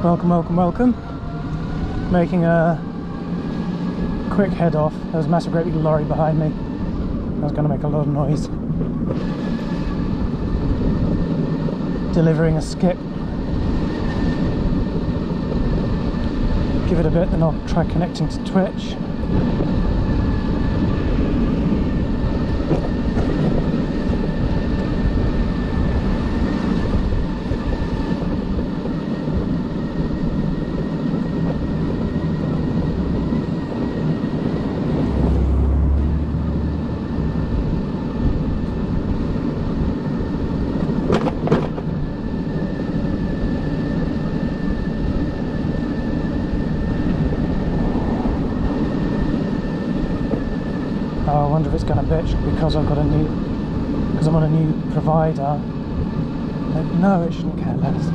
Welcome, welcome, welcome. Making a quick head off. There's a massive great big lorry behind me. I was going to make a lot of noise. Delivering a skip. Give it a bit, then I'll try connecting to Twitch. I wonder if it's going to bitch because I'm on a new provider. No, it shouldn't care less.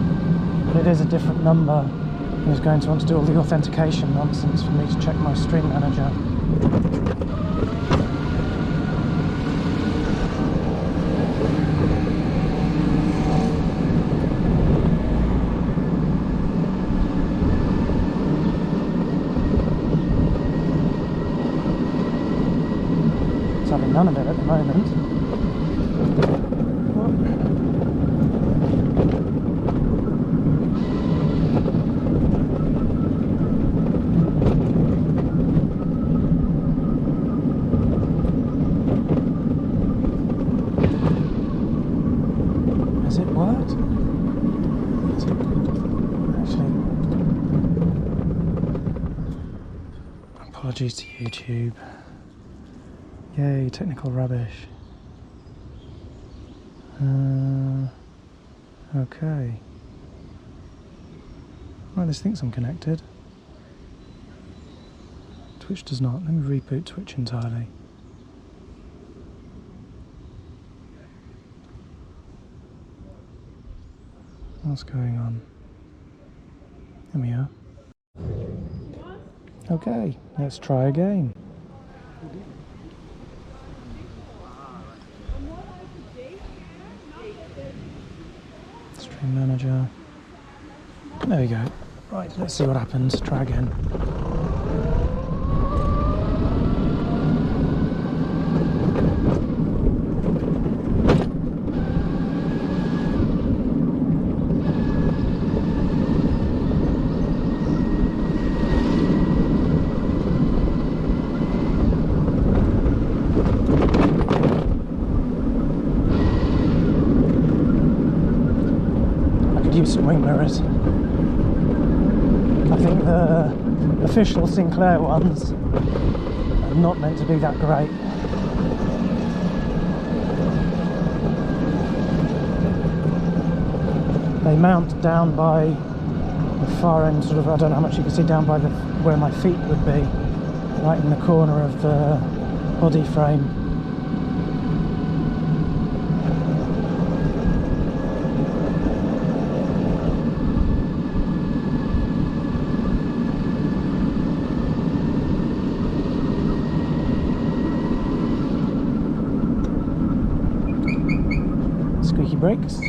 But it is a different number, and it's going to want to do all the authentication nonsense for me to check my stream manager. Having none of it at the moment. Has it worked? Actually, apologies to YouTube. Yay, technical rubbish. Okay. Right, this thinks I'm connected. Twitch does not. Let me reboot Twitch entirely. What's going on? There we are. Okay, let's try again. Stream manager. There we go. Right, let's see what happens. Try again. Use some wing mirrors. I think the official Sinclair ones are not meant to be that great. They mount down by the far end, sort of, I don't know how much you can see, down by where my feet would be, right in the corner of the body frame. Squeaky brakes.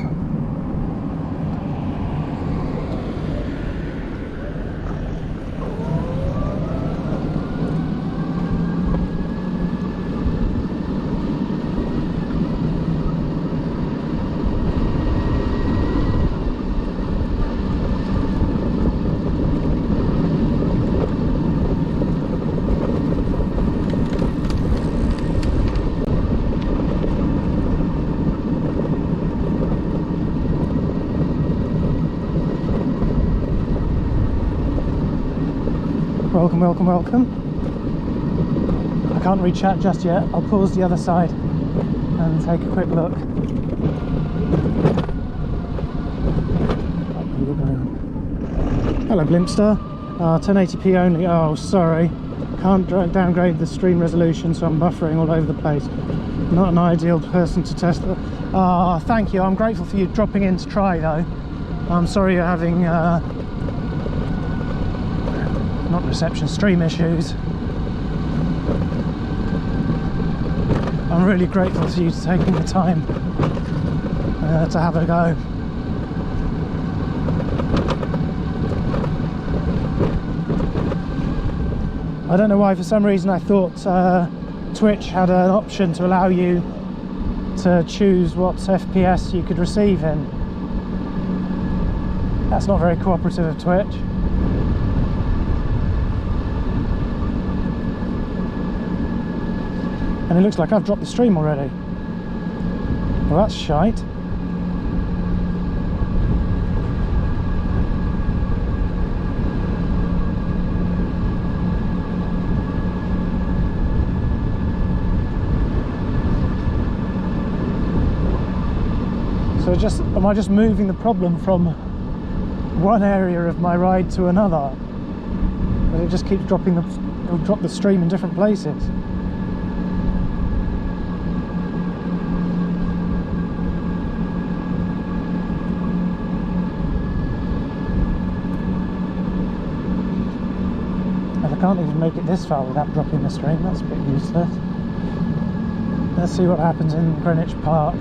Welcome, welcome, welcome. I can't read chat just yet. I'll pause the other side and take a quick look. Hello, Blimpster. 1080p only. Oh, sorry. Can't downgrade the stream resolution, so I'm buffering all over the place. Not an ideal person to test it. Ah, thank you. I'm grateful for you dropping in to try, though. I'm sorry you're having not reception, stream issues. I'm really grateful to you for taking the time to have a go. I don't know why, for some reason I thought Twitch had an option to allow you to choose what FPS you could receive in. That's not very cooperative of Twitch. And it looks like I've dropped the stream already. Well, that's shite. So am I just moving the problem from one area of my ride to another? But it just keeps dropping it'll drop the stream in different places. And I can't even make it this far without dropping the stream. That's a bit useless. Let's see what happens in Greenwich Park.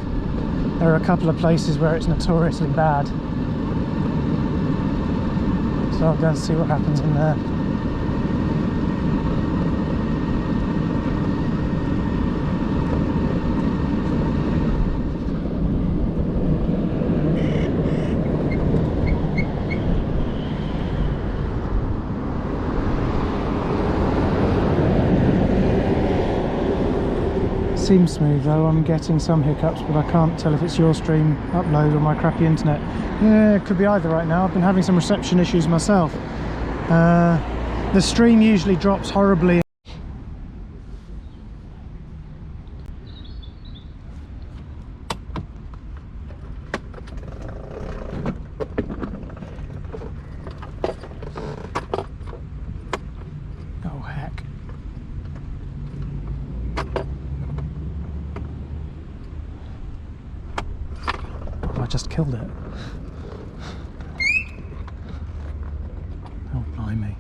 There are a couple of places where it's notoriously bad, so I'll go and see what happens in there. Seems smooth though. I'm getting some hiccups, but I can't tell if it's your stream upload or my crappy internet. Yeah, it could be either right now. I've been having some reception issues myself. The stream usually drops horribly. Oh heck. I just killed it. Oh, blimey.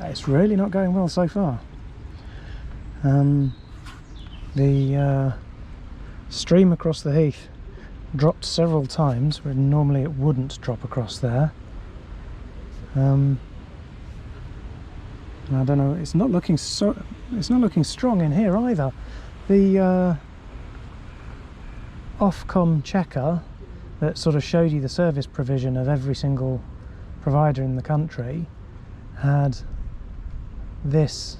It's really not going well so far. The stream across the heath dropped several times where normally it wouldn't drop across there. I don't know, it's not looking strong in here either. The Ofcom checker that sort of showed you the service provision of every single provider in the country had this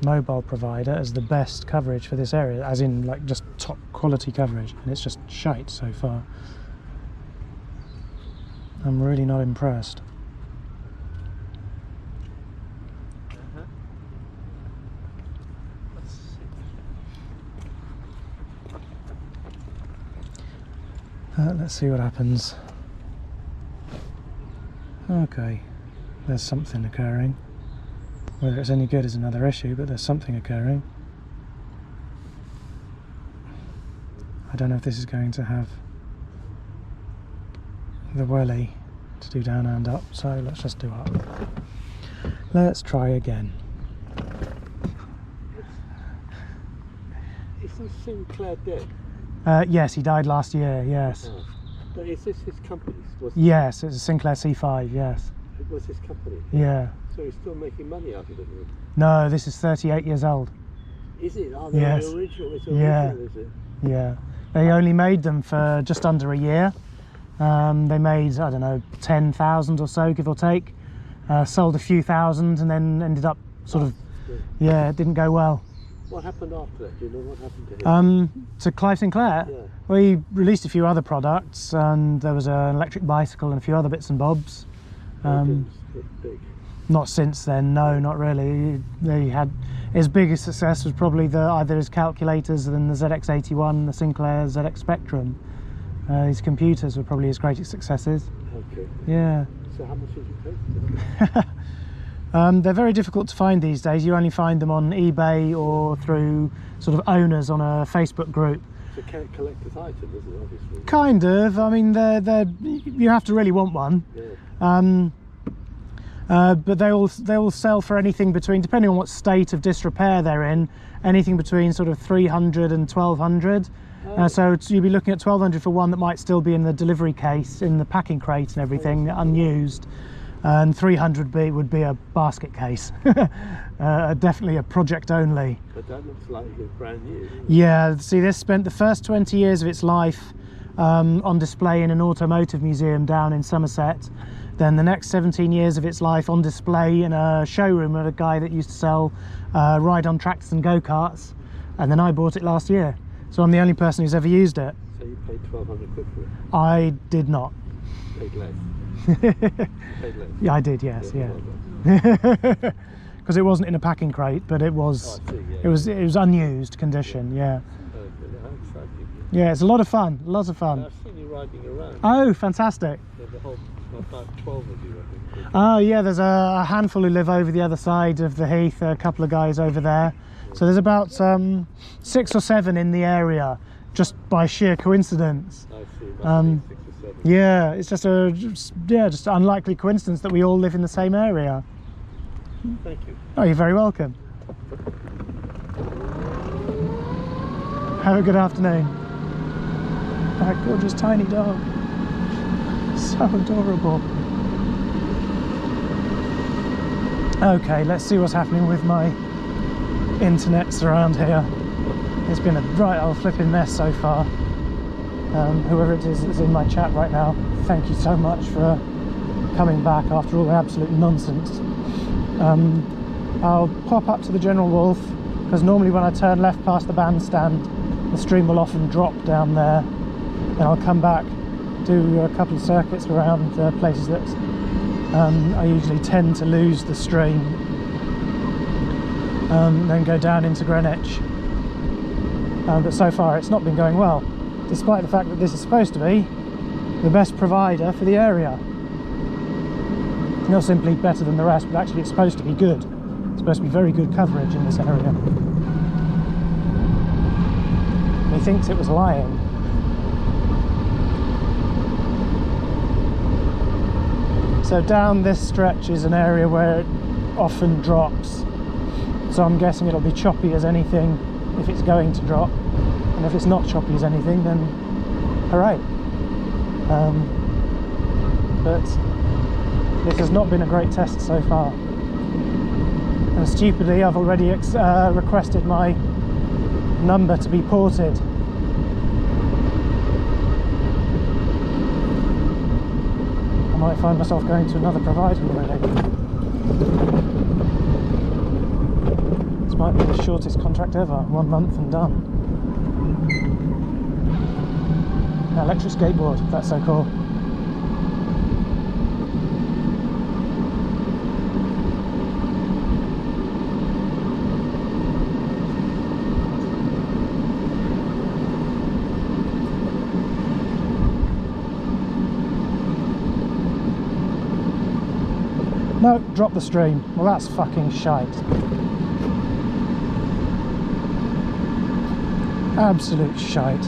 mobile provider as the best coverage for this area, as in like just top quality coverage, and it's just shite so far. I'm really not impressed. Let's see what happens. Okay, there's something occurring. Whether it's any good is another issue, but there's something occurring. I don't know if this is going to have the welly to do down and up, so let's just do up. Let's try again. Is this Sinclair dead? Yes, he died last year, yes. Oh. But is this his company? Yes, it's a Sinclair C5, yes. It was his company? Yeah. So he's still making money out of it? No, this is 38 years old. Is it? Oh, yes. The original, it's yeah. Original, is it? Yeah. They only made them for just under a year. They made, I don't know, 10,000 or so, give or take. Sold a few thousand and then ended up sort of, yeah, it didn't go well. What happened after that? Do you know what happened to him? To Clive Sinclair? Yeah. Well, he released a few other products, and there was an electric bicycle and a few other bits and bobs. Big. Not since then, no, not really. He had his biggest success was probably either his calculators and the ZX81, the Sinclair ZX Spectrum. His computers were probably his greatest successes. Okay. Yeah. So how much did you pay for them? They're very difficult to find these days. You only find them on eBay or through sort of owners on a Facebook group. It's a collector's item, isn't it, obviously? Kind of. I mean, you have to really want one. Yeah. But they all sell for anything between, depending on what state of disrepair they're in, anything between sort of 300 and 1200. So you'd be looking at 1,200 for one that might still be in the delivery case, in the packing crate and everything, unused. And 300 would be a basket case. Definitely a project only. But that looks like it's brand new. Yeah, see, this spent the first 20 years of its life on display in an automotive museum down in Somerset. Then the next 17 years of its life on display in a showroom at a guy that used to sell ride-on tractors and go-karts. And then I bought it last year. So I'm the only person who's ever used it. So you paid 1,200 quid for it? I did not. Paid less? Paid less? Yeah, I did, yes, yeah. Because it wasn't in a packing crate, but it was, it was unused condition, yeah. How exciting. Yeah, it's a lot of fun, lots of fun. I've seen you riding around. Oh, fantastic. There's a whole, about 12 of you, I think. Oh yeah, there's a handful who live over the other side of the heath, a couple of guys over there. So there's about 6 or 7 in the area, just by sheer coincidence. I see, must be 6 or 7. Yeah, it's just just an unlikely coincidence that we all live in the same area. Thank you. Oh, you're very welcome. Have a good afternoon. That gorgeous tiny dog. So adorable. Okay, let's see what's happening with my internets around here. It's been a right old flipping mess so far. Whoever it is that's in my chat right now, thank you so much for coming back after all the absolute nonsense. I'll pop up to the General Wolf because normally when I turn left past the bandstand the stream will often drop down there. Then I'll come back, do a couple of circuits around places that I usually tend to lose the stream, then go down into Greenwich. But so far it's not been going well, despite the fact that this is supposed to be the best provider for the area. Not simply better than the rest, but actually it's supposed to be good. It's supposed to be very good coverage in this area. He thinks it was lying. So down this stretch is an area where it often drops. So I'm guessing it'll be choppy as anything if it's going to drop. And if it's not choppy as anything, then hooray. But this has not been a great test so far. And stupidly, I've already requested my number to be ported. I might find myself going to another provider already. This might be the shortest contract ever, 1 month and done. An electric skateboard, that's so cool. No, drop the stream. Well, that's fucking shite. Absolute shite.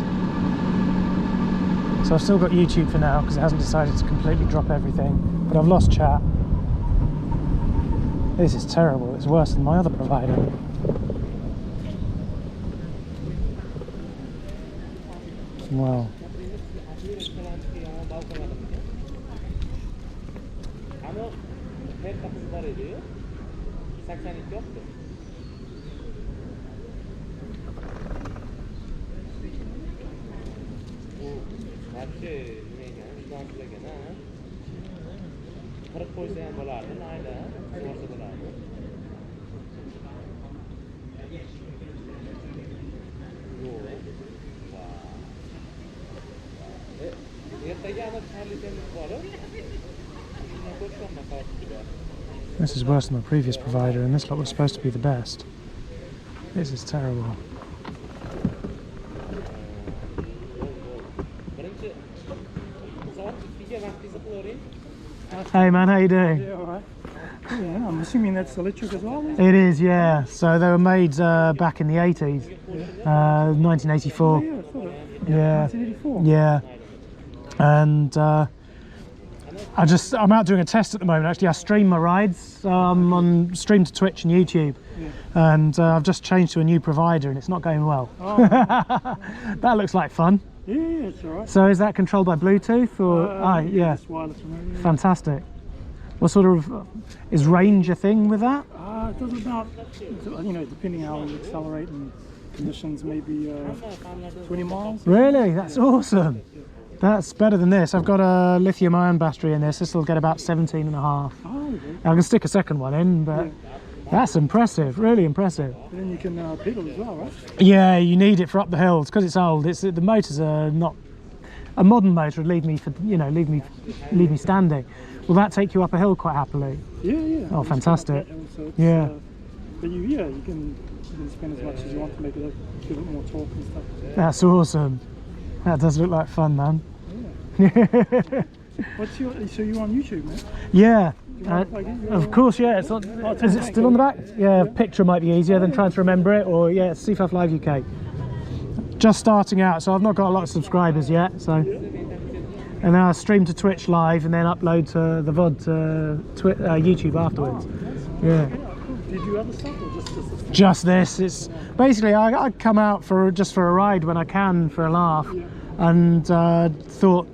So I've still got YouTube for now because it hasn't decided to completely drop everything. But I've lost chat. This is terrible. It's worse than my other provider. Well. This is worse than my previous provider, and this lot was supposed to be the best. This is terrible. Hey man, how you doing? Yeah, alright. Yeah, I'm assuming that's electric as well? It is, yeah. So they were made back in the 80s, 1984. Yeah, I thought it. Yeah. 1984. Yeah. And I'm out doing a test at the moment. Actually, I stream my rides on stream to Twitch and YouTube. and I've just changed to a new provider and it's not going well. Oh, That looks like fun. yeah, it's all right. So is that controlled by Bluetooth or? Yeah, Just wireless remote. Yeah. fantastic. What sort of is range a thing with that? It does about, you know, depending how you accelerate and conditions, maybe 20 miles. Really, that's awesome. That's better than this. I've got a lithium ion battery in this. This will get about 17 and a half. Oh, okay. I can stick a second one in, but that's impressive, really impressive. And then you can pedal as well, right? Yeah, you need it for up the hills because it's old. The motors are not. A modern motor would leave me for, you know, leave me standing. Will that take you up a hill quite happily? Yeah. Oh, fantastic. So it's, Yeah. But you can spend as much as you want to make it give it more torque and stuff. That's awesome. That does look like fun, man. What's your? So you're on YouTube, man? Yeah. Do you mind if I get your- Of course, yeah. It's on, it's is on it the still on the back? Yeah, picture might be easier than trying to remember it. Or yeah, it's CFF Live UK. Just starting out, so I've not got a lot of subscribers yet. So, and then I stream to Twitch live and then upload to the VOD to YouTube afterwards. Yeah. Do you do other stuff or just this? Just this. It's basically I come out for a ride when I can for a laugh, and thought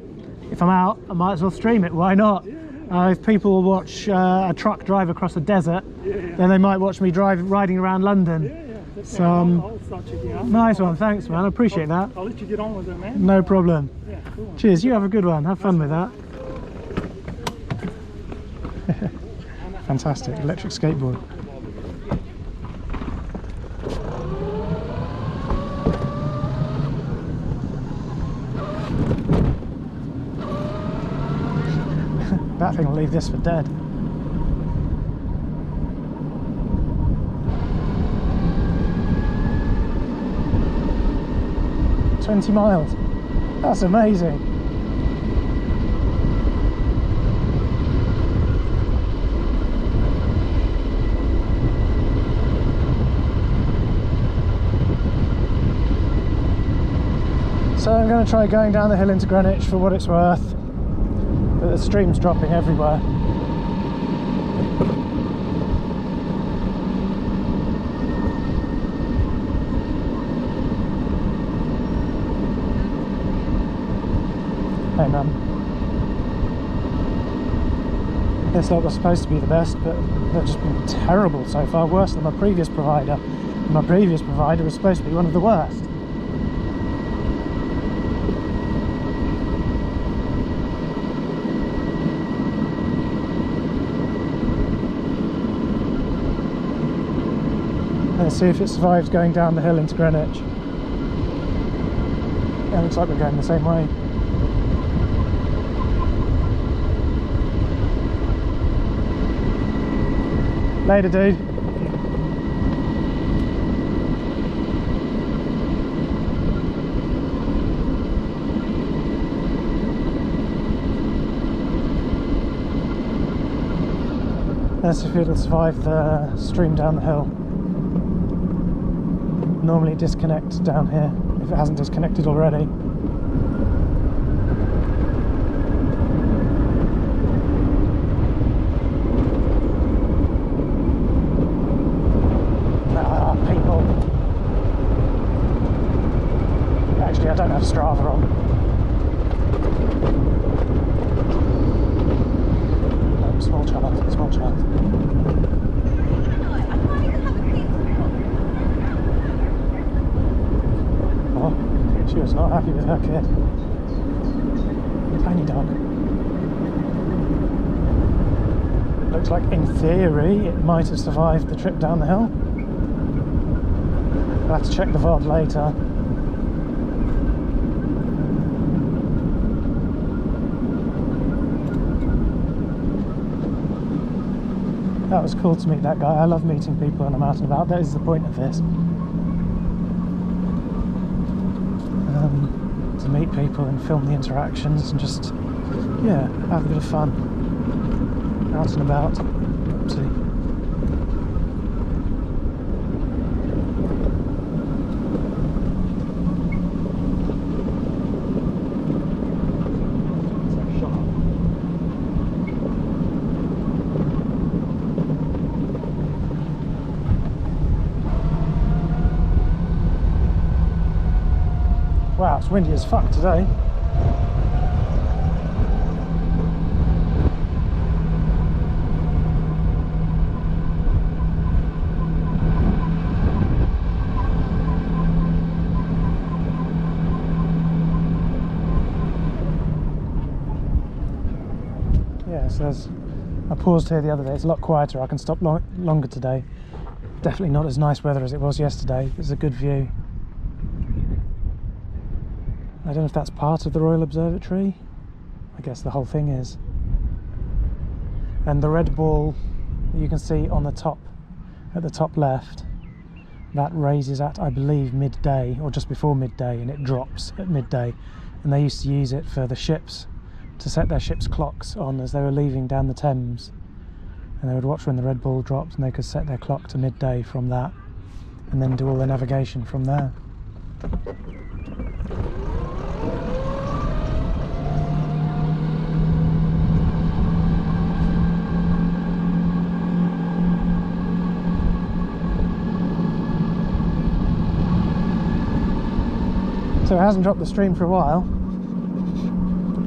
if I'm out, I might as well stream it. Why not? If people watch a truck drive across a desert, then they might watch me riding around London. So I'll start checking out. nice one, thanks man, I appreciate that. I'll let you get on with it, man. No problem. Yeah, cool. Cheers, you have a good one, have fun with that. Fantastic, electric skateboard. That thing will leave this for dead. $20 miles. That's amazing. So I'm going to try going down the hill into Greenwich for what it's worth. But the stream's dropping everywhere. Hey man. This lot was supposed to be the best, but they've just been terrible so far, worse than my previous provider. My previous provider was supposed to be one of the worst. Let's see if it survives going down the hill into Greenwich. Yeah, looks like we're going the same way. Later, dude. Let's see if it'll survive the stream down the hill. Normally it disconnects down here, if it hasn't disconnected already. People. Actually, I don't have Strava on. No, small child, small child. Oh, she was not happy with her kid. Tiny dog. Looks like, in theory, it might have survived the trip down the hill. I'll have to check the VOD later. That was cool to meet that guy. I love meeting people when I'm out and about. That is the point of this. To meet people and film the interactions and just, yeah, have a bit of fun. Out and about. Oopsie. Wow, it's windy as fuck today. Yeah, so I paused here the other day. It's a lot quieter. I can stop longer today. Definitely not as nice weather as it was yesterday. It's a good view. I don't know if that's part of the Royal Observatory. I guess the whole thing is. And the red ball that you can see on the top, at the top left, that raises at, I believe, midday or just before midday, and it drops at midday. And they used to use it for the ships to set their ships' clocks on as they were leaving down the Thames. And they would watch when the red ball dropped, and they could set their clock to midday from that, and then do all their navigation from there. So it hasn't dropped the stream for a while,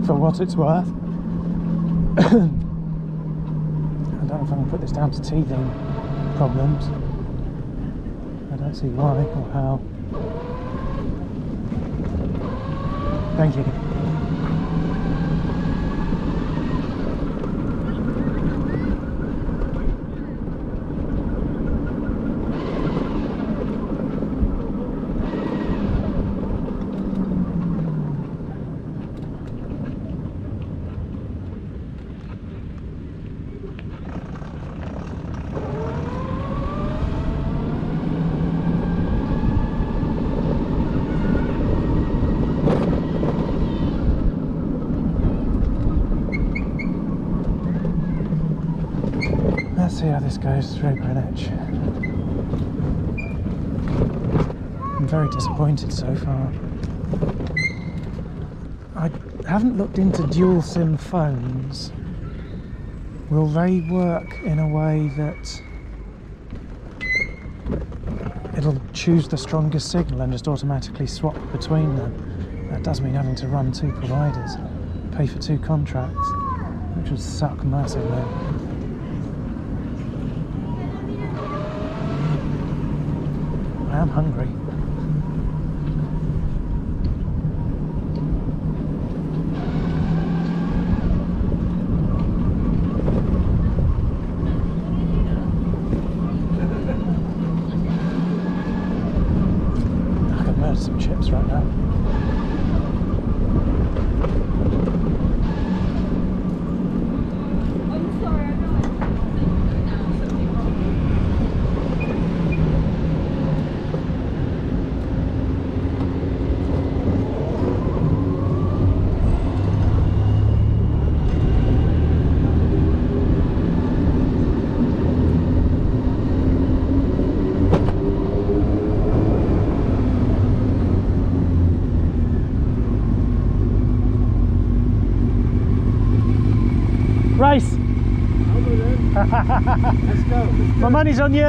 for what it's worth. I don't know if I can put this down to teething problems. I don't see why or how. Thank you. Let's see how this goes through Greenwich. I'm very disappointed so far. I haven't looked into dual SIM phones. Will they work in a way that it'll choose the strongest signal and just automatically swap between them? That does mean having to run two providers, pay for two contracts, which would suck massively. I am hungry. I could murder some chips right now. Race! Let's go. My money's on you!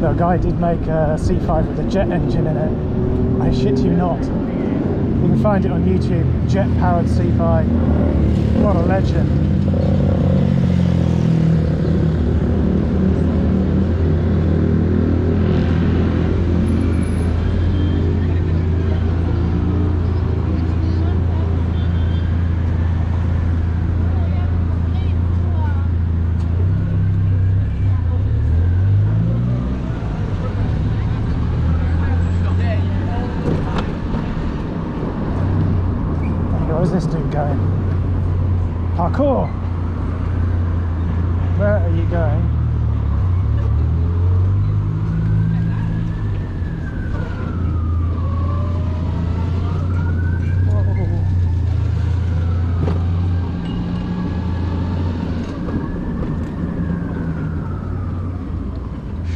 The guy did make a C5 with a jet engine in it. I shit you not. You can find it on YouTube, jet powered C5. What a legend. Where's this dude going? Parkour! Where are you going?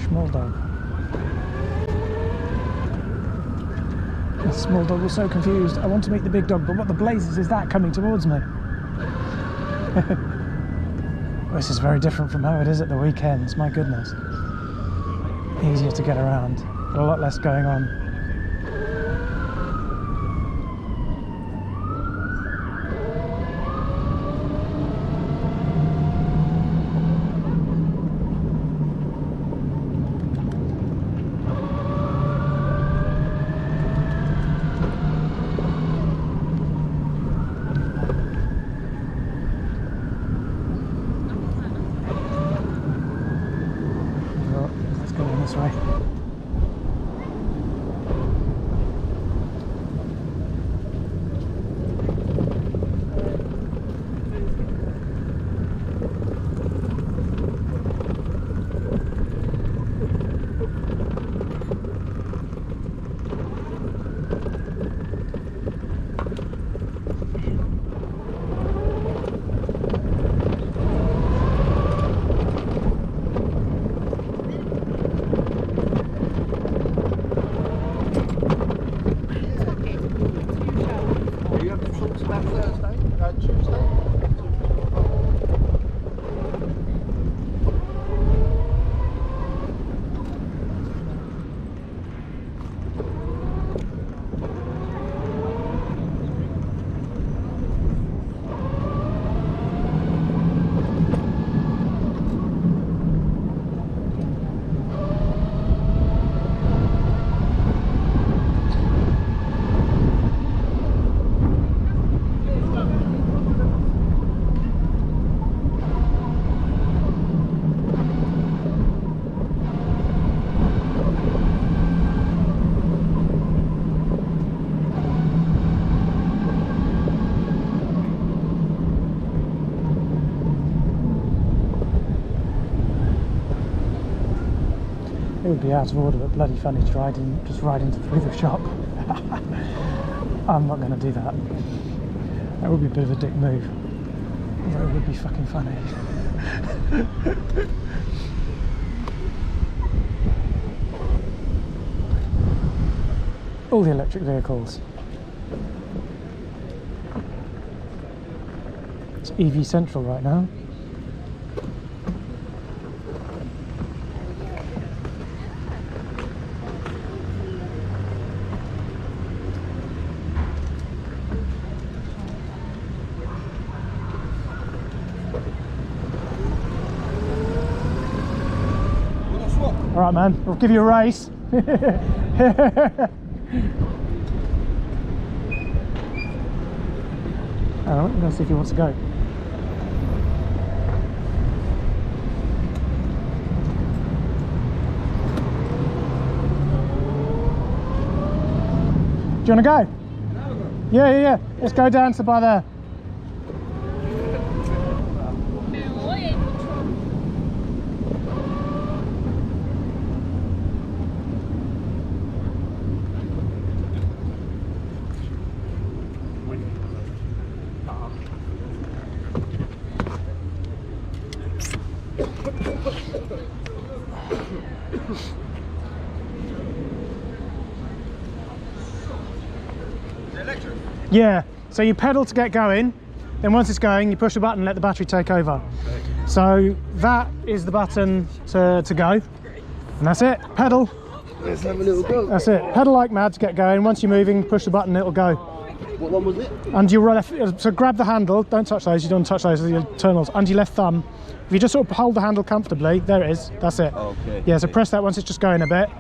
Small dog. The small dog was so confused. I want to meet the big dog, but what the blazes is that coming towards me? This is very different from how it is at the weekends, my goodness. Easier to get around, but a lot less going on. This way. It would be out of order, but bloody funny to just ride through the shop. I'm not going to do that. That would be a bit of a dick move. Although it would be fucking funny. All the electric vehicles. It's EV Central right now. Alright man, I'll give you a race. Alright, let's see if he wants to go. Do you want to go? Yeah. Let's go down to by there. Yeah, so you pedal to get going, then once it's going you push the button and let the battery take over. So that is the button to go, and that's it. Pedal. Let's have a little go. That's it. Pedal like mad to get going. Once you're moving, push the button, it'll go. What one was it? And your left, so grab the handle, don't touch those, you don't touch those with your internals, and your left thumb. If you just sort of hold the handle comfortably, there it is, that's it. Okay. Yeah, so press that once it's just going a bit.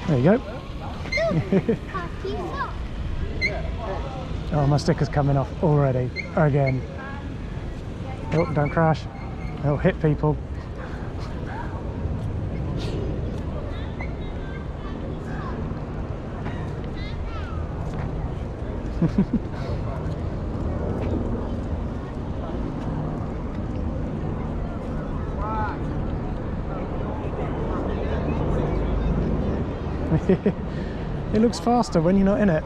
There you go. Oh, my sticker's coming off already, again. Oh, don't crash, it'll hit people. It looks faster when you're not in it.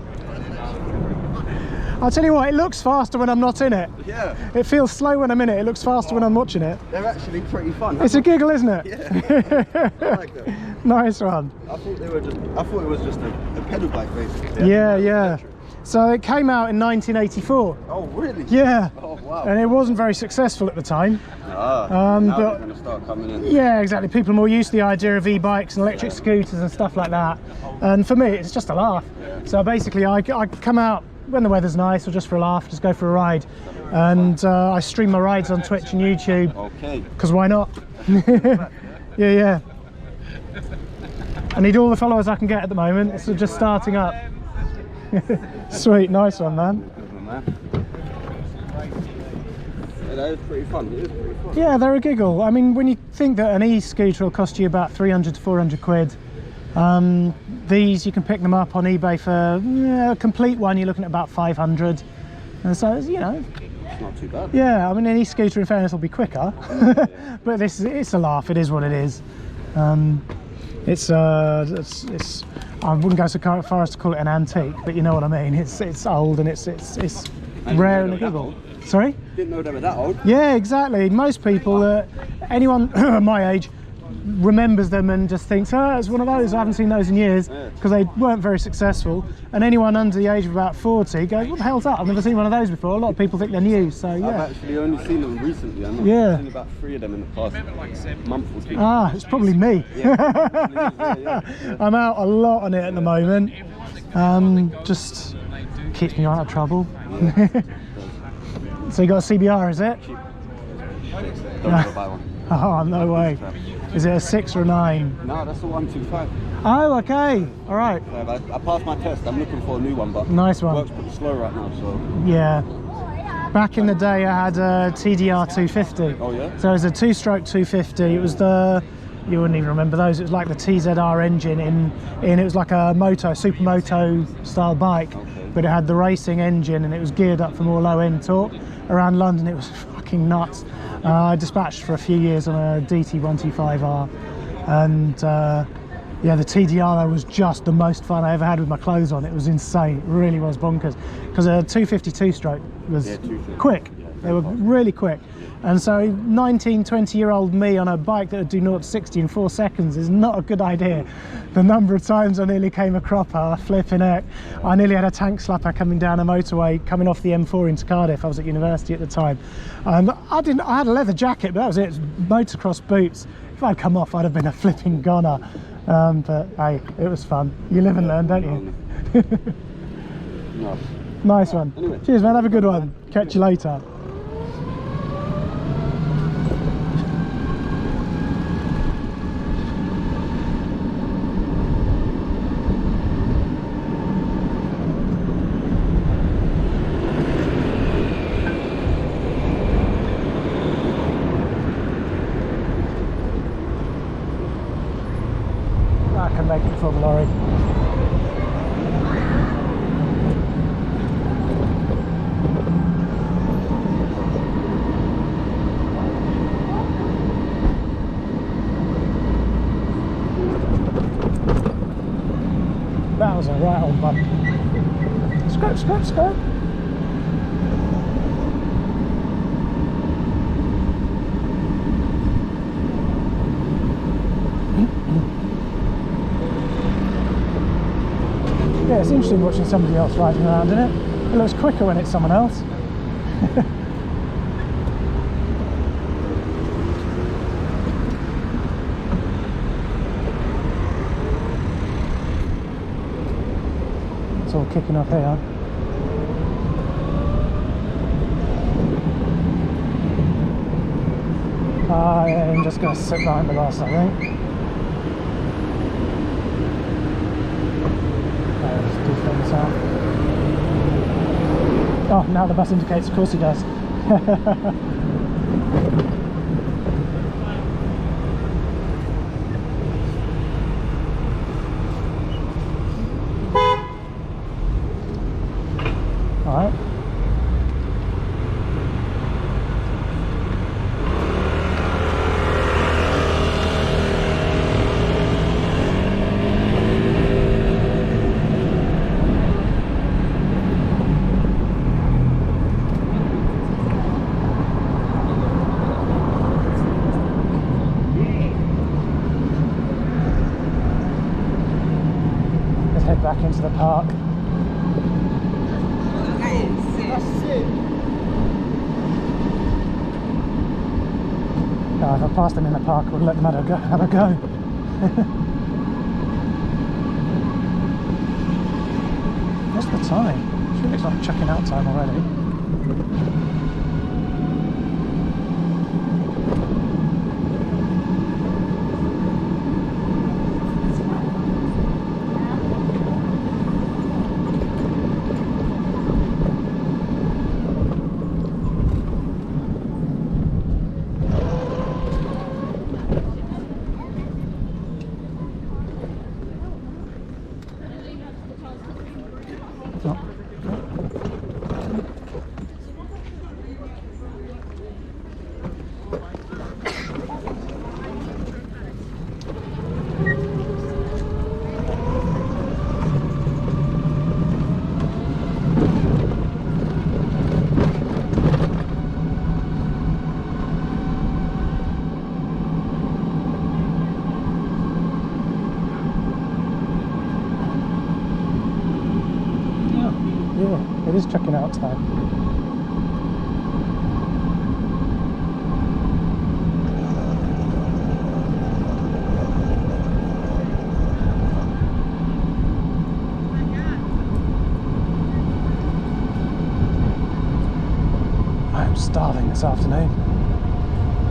I'll tell you what, it looks faster when I'm not in it. Yeah. It feels slow when I'm in it. It looks faster when I'm watching it. They're actually pretty fun. It's a giggle, isn't it? Yeah. I like that. Nice one. I thought it was just a pedal bike basically. Yeah, yeah. So it came out in 1984. Oh really? Yeah. Oh wow. And it wasn't very successful at the time. Now but they're going to start coming in. yeah, exactly. People are more used to the idea of e-bikes and electric scooters and stuff like that. And for me, it's just a laugh. So basically, I come out when the weather's nice or just for a laugh, just go for a ride. And I stream my rides on Twitch and YouTube. Okay. Because why not? Yeah. I need all the followers I can get at the moment. It's just starting up. Sweet, nice one, man. Yeah, that is pretty fun. It is pretty fun. Yeah, they're a giggle. I mean, when you think that an e-scooter will cost you about 300 to 400 quid, these you can pick them up on eBay for a complete one. You're looking at about 500, and so you know, It's not too bad. yeah. I mean, an e-scooter in fairness will be quicker, but it's a laugh. It is what it is. It's I wouldn't go so far as to call it an antique, but you know what I mean. It's old and it's rare and a giggle. Sorry? Didn't know they were that old. Yeah, exactly. Most people, anyone my age, remembers them and just thinks, oh, it's one of those. I haven't seen those in years because they weren't very successful. And anyone under the age of about 40 goes, what the hell's that? I've never seen one of those before. A lot of people think they're new. So yeah. I've actually only seen them recently. I've seen about 3 of them in the past month or two. Ah, it's probably me. Yeah. I'm out a lot on it at the moment. Just keeps me out of trouble. So you got a CBR, is it? Don't ever buy one. Oh, no way. Is it a 6 or a 9? No, that's a 125. Oh, okay. All right. I passed my test. I'm looking for a new one, but Nice one. it works pretty slow right now. So. Yeah. Back in the day, I had a TDR 250. Oh yeah. So it was a 2-stroke 250. It was you wouldn't even remember those. It was like the TZR engine in it was like a supermoto style bike, but it had the racing engine and it was geared up for more low-end torque. Around London, it was fucking nuts. I dispatched for a few years on a DT125R, and yeah, the TDR though was just the most fun I ever had with my clothes on. It was insane. It really was bonkers because a 252 stroke was quick. They were really quick. And so 19, 20-year-old me on a bike that would do 0 to 60 in 4 seconds is not a good idea. The number of times I nearly came a cropper, flipping heck. I nearly had a tank slapper coming down a motorway, coming off the M4 into Cardiff. I was at university at the time. And I had a leather jacket, but that was it. It was motocross boots. If I'd come off, I'd have been a flipping goner. But hey, it was fun. You live and learn, don't you? No. Nice one. Anyway. Cheers, man. Have a good one. Catch you later. I can make it before the lorry. That was a right old bump. Scrap, scrap, scrap. Yeah, it's interesting watching somebody else riding around in it. It looks quicker when it's someone else. It's all kicking off here. Yeah, I'm just going to sit behind the bus, I think. Oh, now the bus indicates, of course he does. All right. back into the park. If I passed them in the park, I would let them have a go. What's the time? Sure looks like checking out time already. Yeah, it is checking out time. I'm starving this afternoon.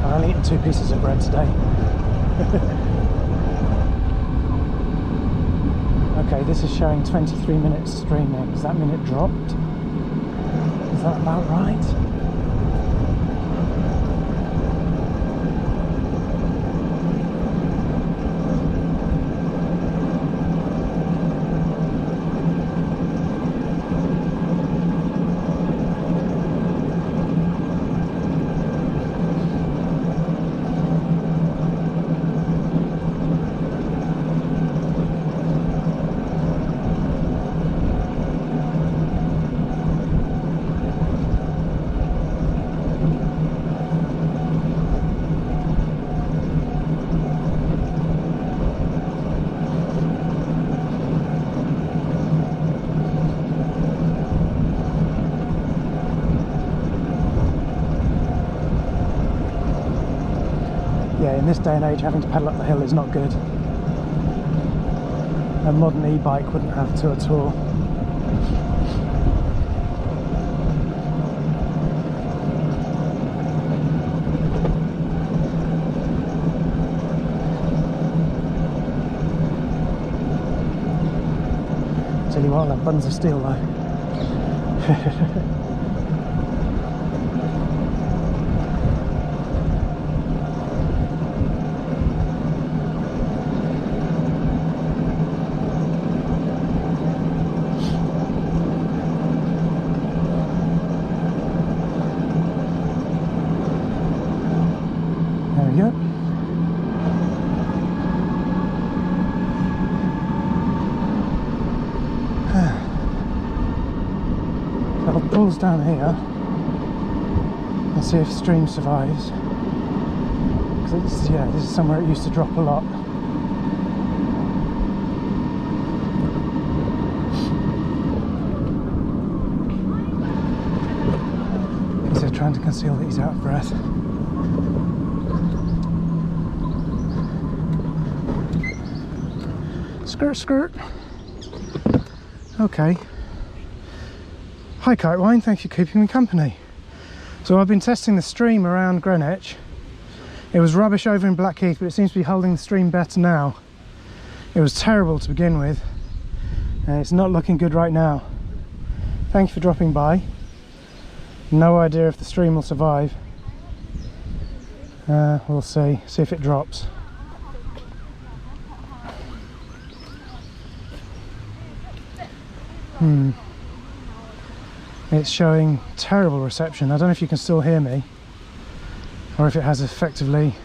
I've only eaten 2 pieces of bread today. Okay, this is showing 23 minutes streaming. Does that mean it dropped? Is that about right? Yeah, in this day and age, having to pedal up the hill is not good. A modern e-bike wouldn't have to at all. Tell you what, that buns of steel though. There we go. So I'll pause down here and see if stream survives. Because it's, yeah, this is somewhere it used to drop a lot. Because they're trying to conceal that he's out of breath. Skirt, skirt. Okay. Hi Kite Wine, thanks for keeping me company. So I've been testing the stream around Greenwich. It was rubbish over in Blackheath, but it seems to be holding the stream better now. It was terrible to begin with, and it's not looking good right now. Thank you for dropping by. No idea if the stream will survive. We'll see if it drops. It's showing terrible reception. I don't know if you can still hear me or if it has effectively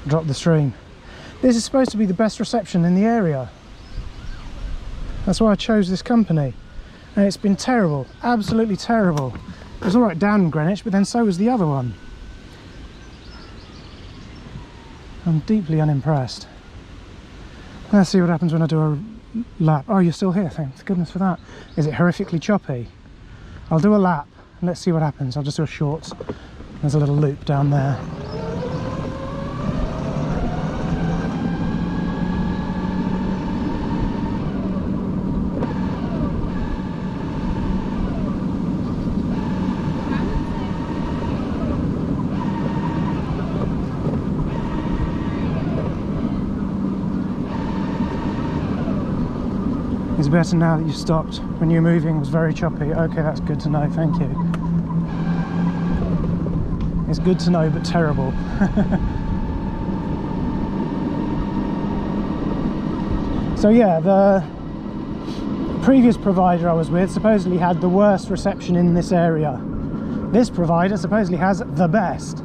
dropped the stream. This is supposed to be the best reception in the area. That's why I chose this company, and it's been terrible, absolutely terrible. It was alright down in Greenwich, but then so was the other one. I'm deeply unimpressed. Let's see what happens when I do lap. Oh, you're still here, thank goodness for that. Is it horrifically choppy? I'll do a lap and let's see what happens. I'll just do a short. There's a little loop down there. It's better now that you've stopped. When you were moving it was very choppy. Okay, that's good to know, thank you. It's good to know, but terrible. So yeah, the previous provider I was with supposedly had the worst reception in this area. This provider supposedly has the best.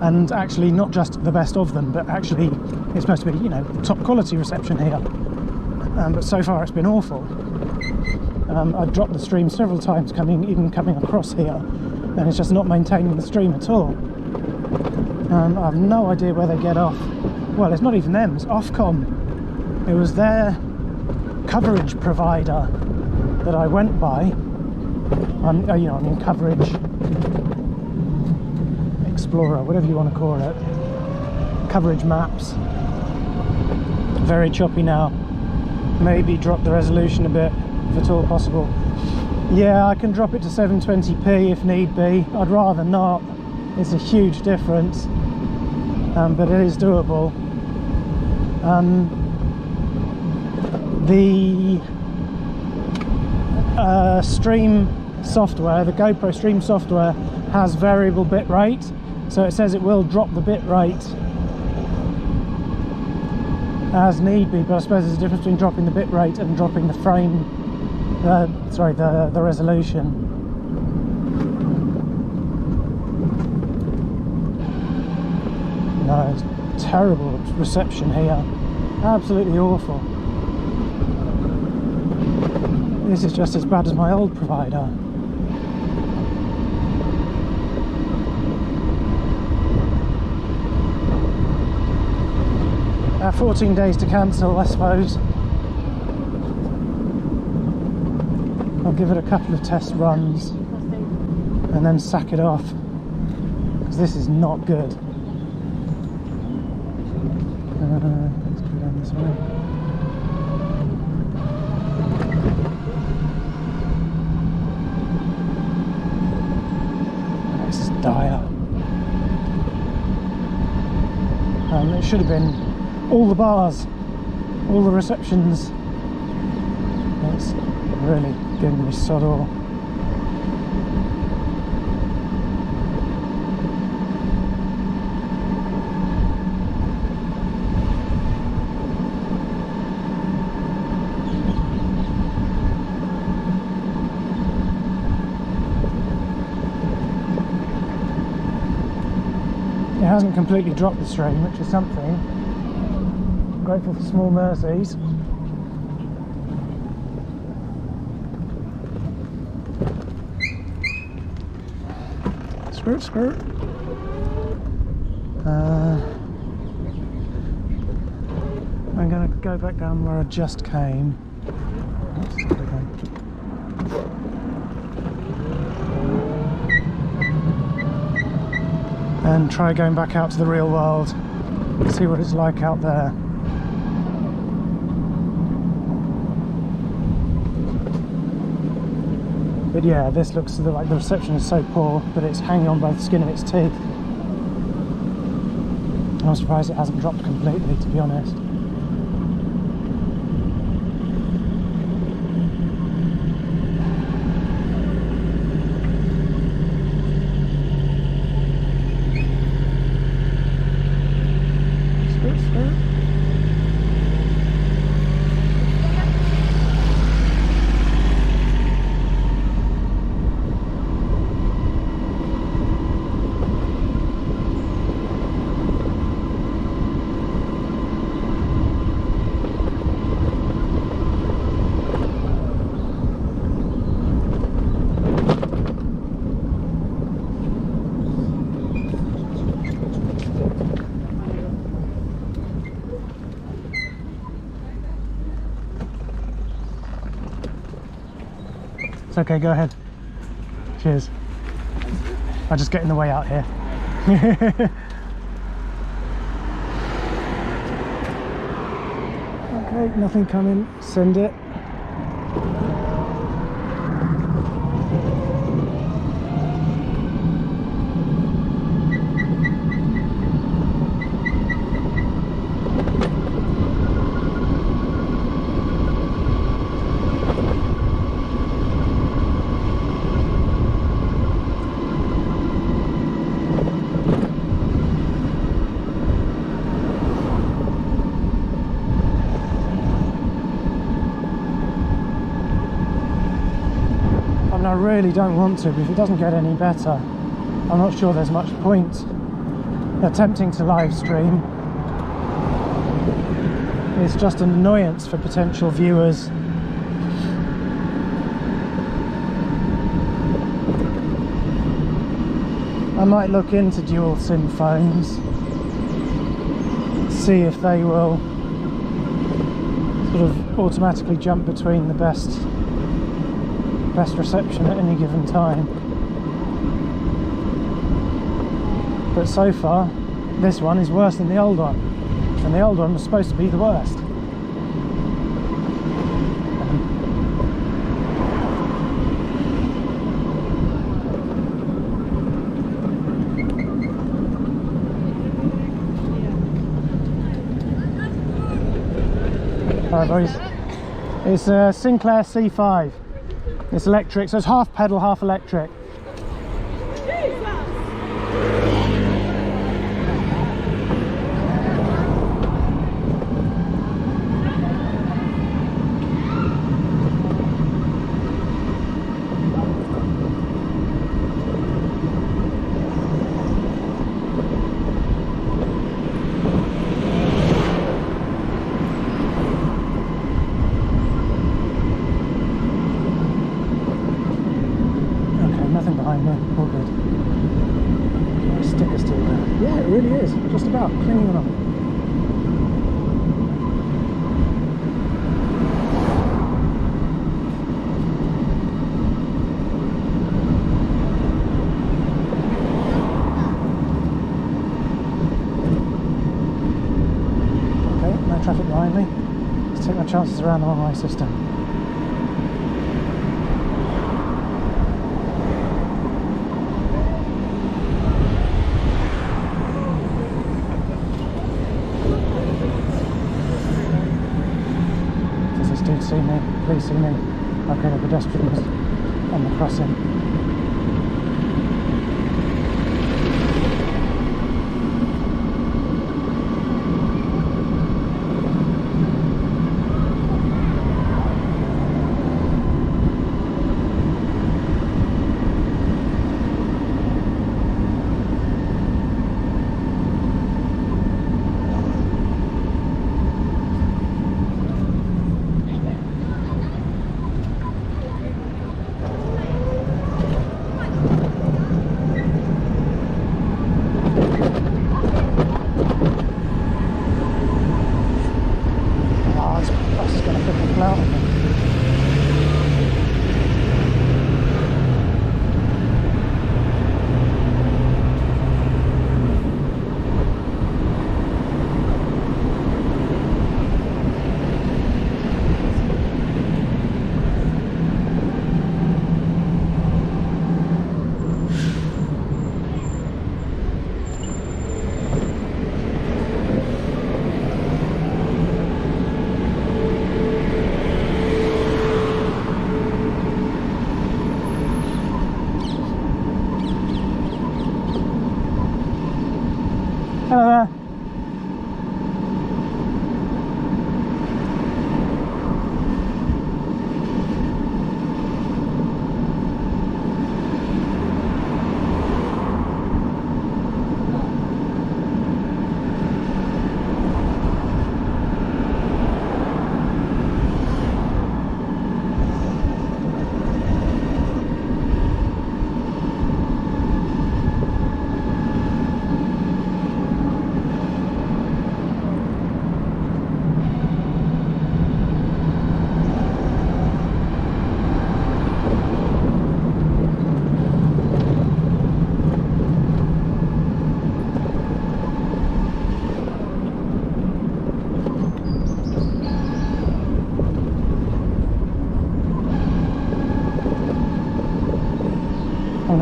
And actually not just the best of them, but actually it's supposed to be, you know, top quality reception here. But so far it's been awful. I've dropped the stream several times even coming across here, and it's just not maintaining the stream at all. I have no idea where they get off. Well, it's not even them, it's Ofcom. It was their coverage provider that I went by. You know, I mean coverage explorer, whatever you want to call it. Coverage maps. Very choppy now. Maybe drop the resolution a bit, if at all possible. Yeah, I can drop it to 720p if need be. I'd rather not. It's a huge difference, but it is doable. The stream software, the GoPro stream software, has variable bit rate, so it says it will drop the bit rate as need be, but I suppose there's a difference between dropping the bit rate and dropping the frame, the resolution. No, it's terrible reception here, absolutely awful. This is just as bad as my old provider. 14 days to cancel, I suppose. I'll give it a couple of test runs and then sack it off, because this is not good. Let's go down this way. This is dire. It should have been all the bars, all the receptions. It's really giving me sod all. It hasn't completely dropped the stream, which is something. Grateful for small mercies. Skirt, skirt. I'm going to go back down where I just came. And try going back out to the real world, see what it's like out there. But yeah, this looks like the reception is so poor that it's hanging on by the skin of its teeth. I'm surprised it hasn't dropped completely, to be honest. It's okay, go ahead. Cheers. I'll just get in the way out here. Okay, nothing coming. Send it. I really don't want to, but if it doesn't get any better, I'm not sure there's much point attempting to live stream. It's just an annoyance for potential viewers. I might look into dual SIM phones, see if they will sort of automatically jump between the best reception at any given time. But so far this one is worse than the old one, and the old one was supposed to be the worst. Alright boys, it's a Sinclair C5. It's electric, so it's half pedal, half electric. All good. My sticker's still there. Yeah, it really is. Just about clinging on. Okay, no traffic behind me. Let's take my chances around the one-way system. See me, please see me. Okay, the pedestrians on the crossing.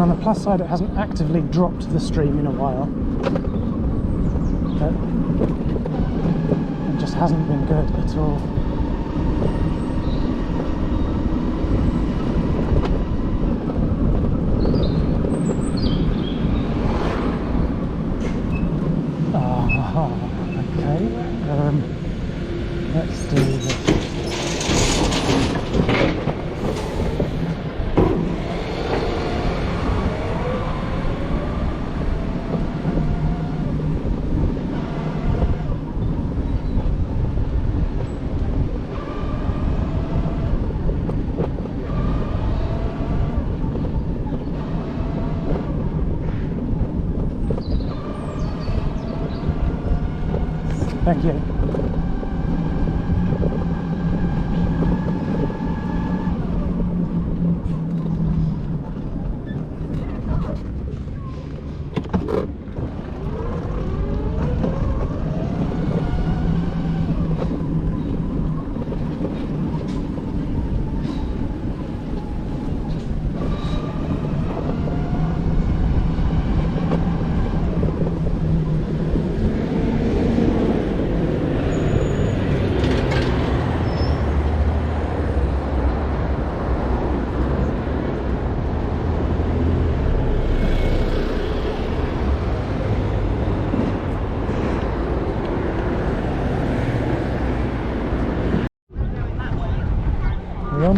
on the plus side, it hasn't actively dropped the stream in a while, but it just hasn't been good at all. Okay, let's do this. Thank you.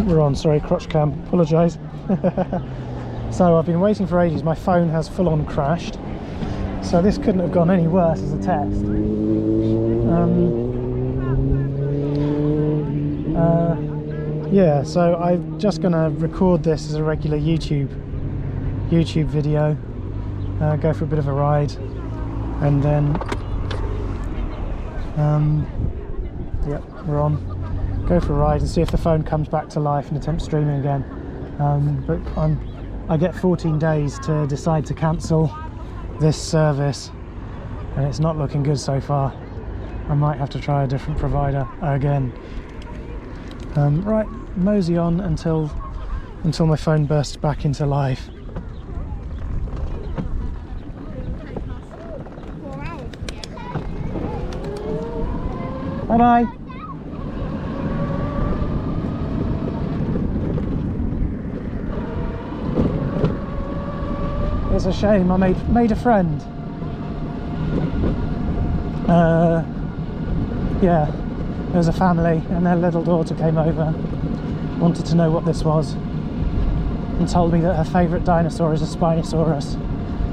We're on, sorry, crotch cam, apologise. So I've been waiting for ages, my phone has full on crashed, so this couldn't have gone any worse as a test. Yeah, so I'm just going to record this as a regular YouTube video, go for a bit of a ride, and then yep, we're on. Go for a ride and see if the phone comes back to life and attempt streaming again. But I get 14 days to decide to cancel this service, and it's not looking good so far. I might have to try a different provider again. Right, mosey on until my phone bursts back into life. Bye bye. It's a shame. I made a friend. Yeah, there was a family and their little daughter came over, wanted to know what this was, and told me that her favourite dinosaur is a Spinosaurus,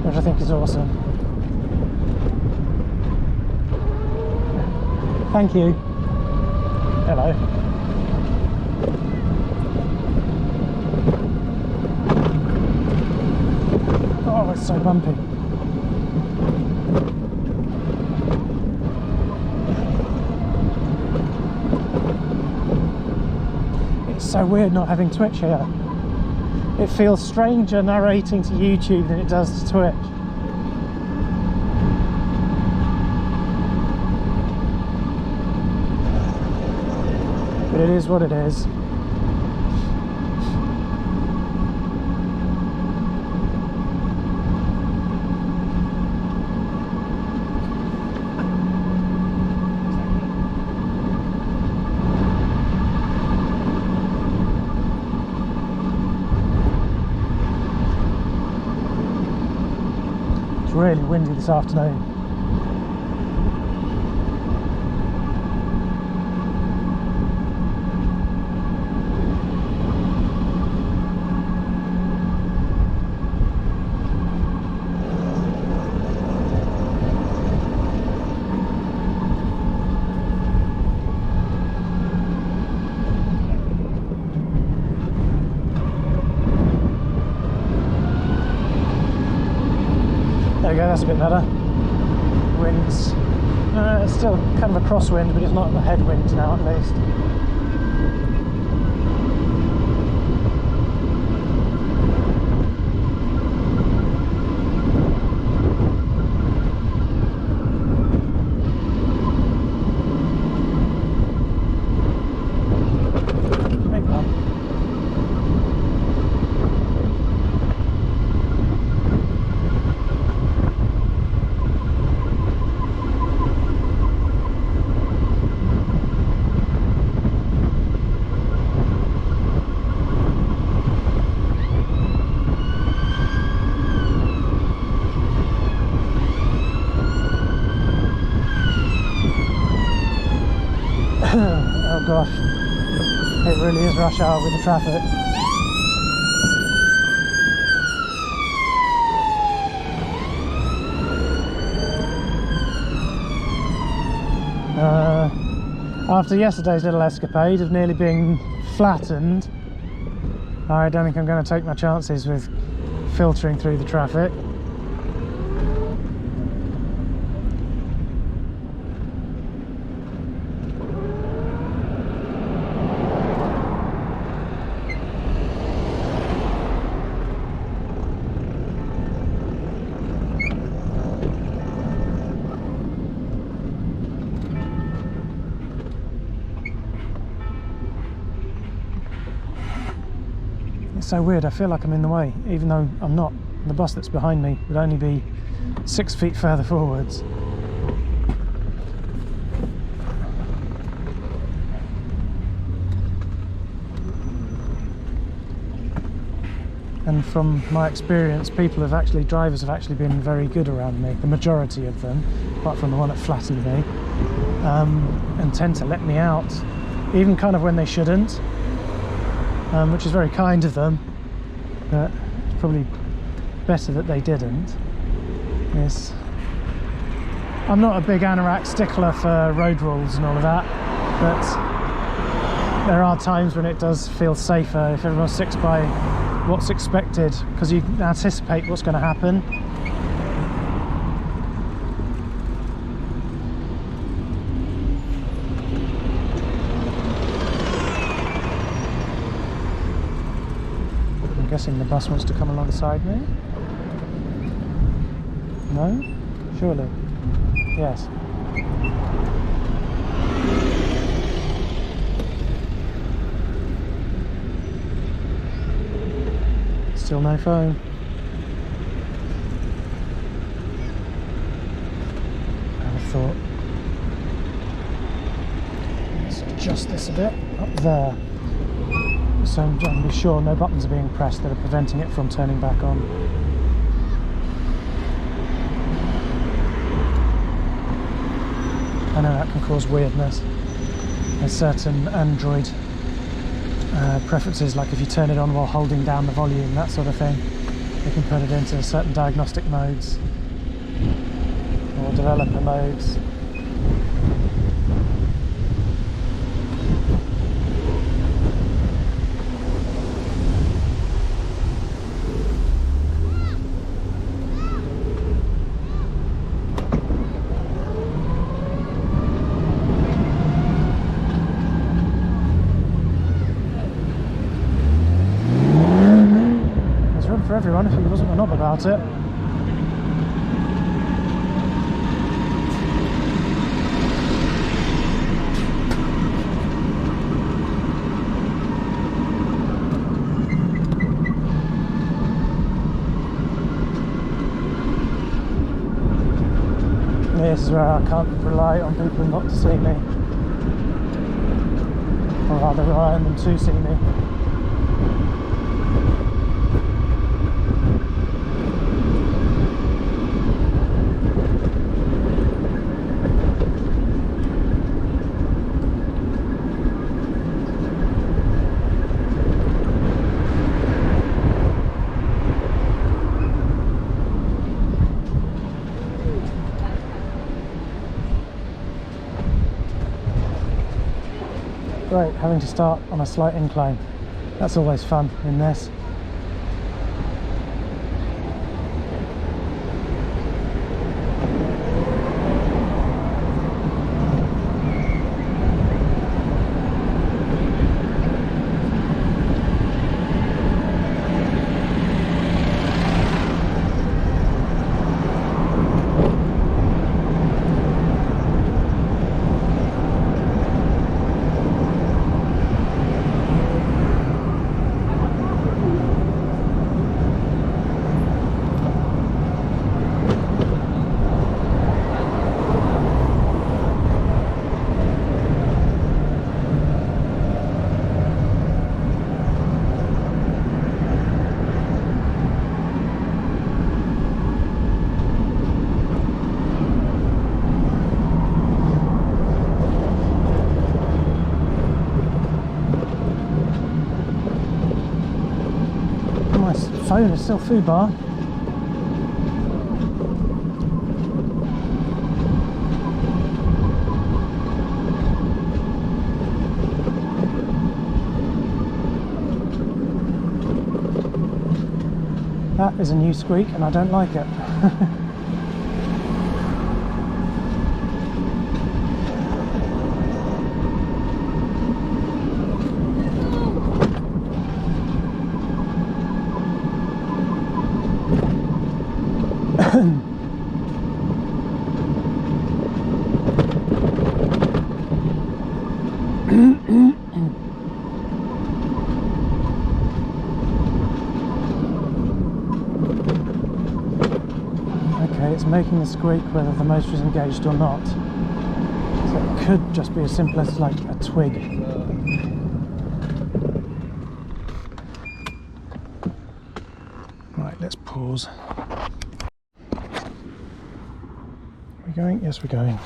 which I think is awesome. Thank you. Hello. Oh, it's so bumpy. It's so weird not having Twitch here. It feels stranger narrating to YouTube than it does to Twitch. But it is what it is. It's really windy this afternoon. There we go, that's a bit better. Winds. It's still kind of a crosswind, but it's not a headwind now at least. Oh gosh, it really is rush hour with the traffic. After yesterday's little escapade of nearly being flattened, I don't think I'm going to take my chances with filtering through the traffic. It's so weird, I feel like I'm in the way, even though I'm not. The bus that's behind me would only be 6 feet further forwards. And from my experience, drivers have actually been very good around me, the majority of them, apart from the one that flattened me, and tend to let me out, even kind of when they shouldn't. Which is very kind of them, but it's probably better that they didn't. Yes, I'm not a big anorak stickler for road rules and all of that, but there are times when it does feel safer if everyone sticks by what's expected, because you anticipate what's going to happen. I'm guessing the bus wants to come alongside me. No? Surely? Yes. Still no phone. I have a thought. Let's adjust this a bit. Up there. So I'm trying to be sure no buttons are being pressed that are preventing it from turning back on. I know that can cause weirdness. There's certain Android preferences, like if you turn it on while holding down the volume, that sort of thing. You can put it into certain diagnostic modes or developer modes. For everyone if he wasn't a knob about it. This is where I can't rely on people not to see me, or rather rely on them to see me. Great, having to start on a slight incline. That's always fun in this. stone, it's still food bar. That is a new squeak and I don't like it. Okay, it's making the squeak whether the motor is engaged or not. So it could just be as simple as like a twig. Right, let's pause. Are we going? Yes, we're going.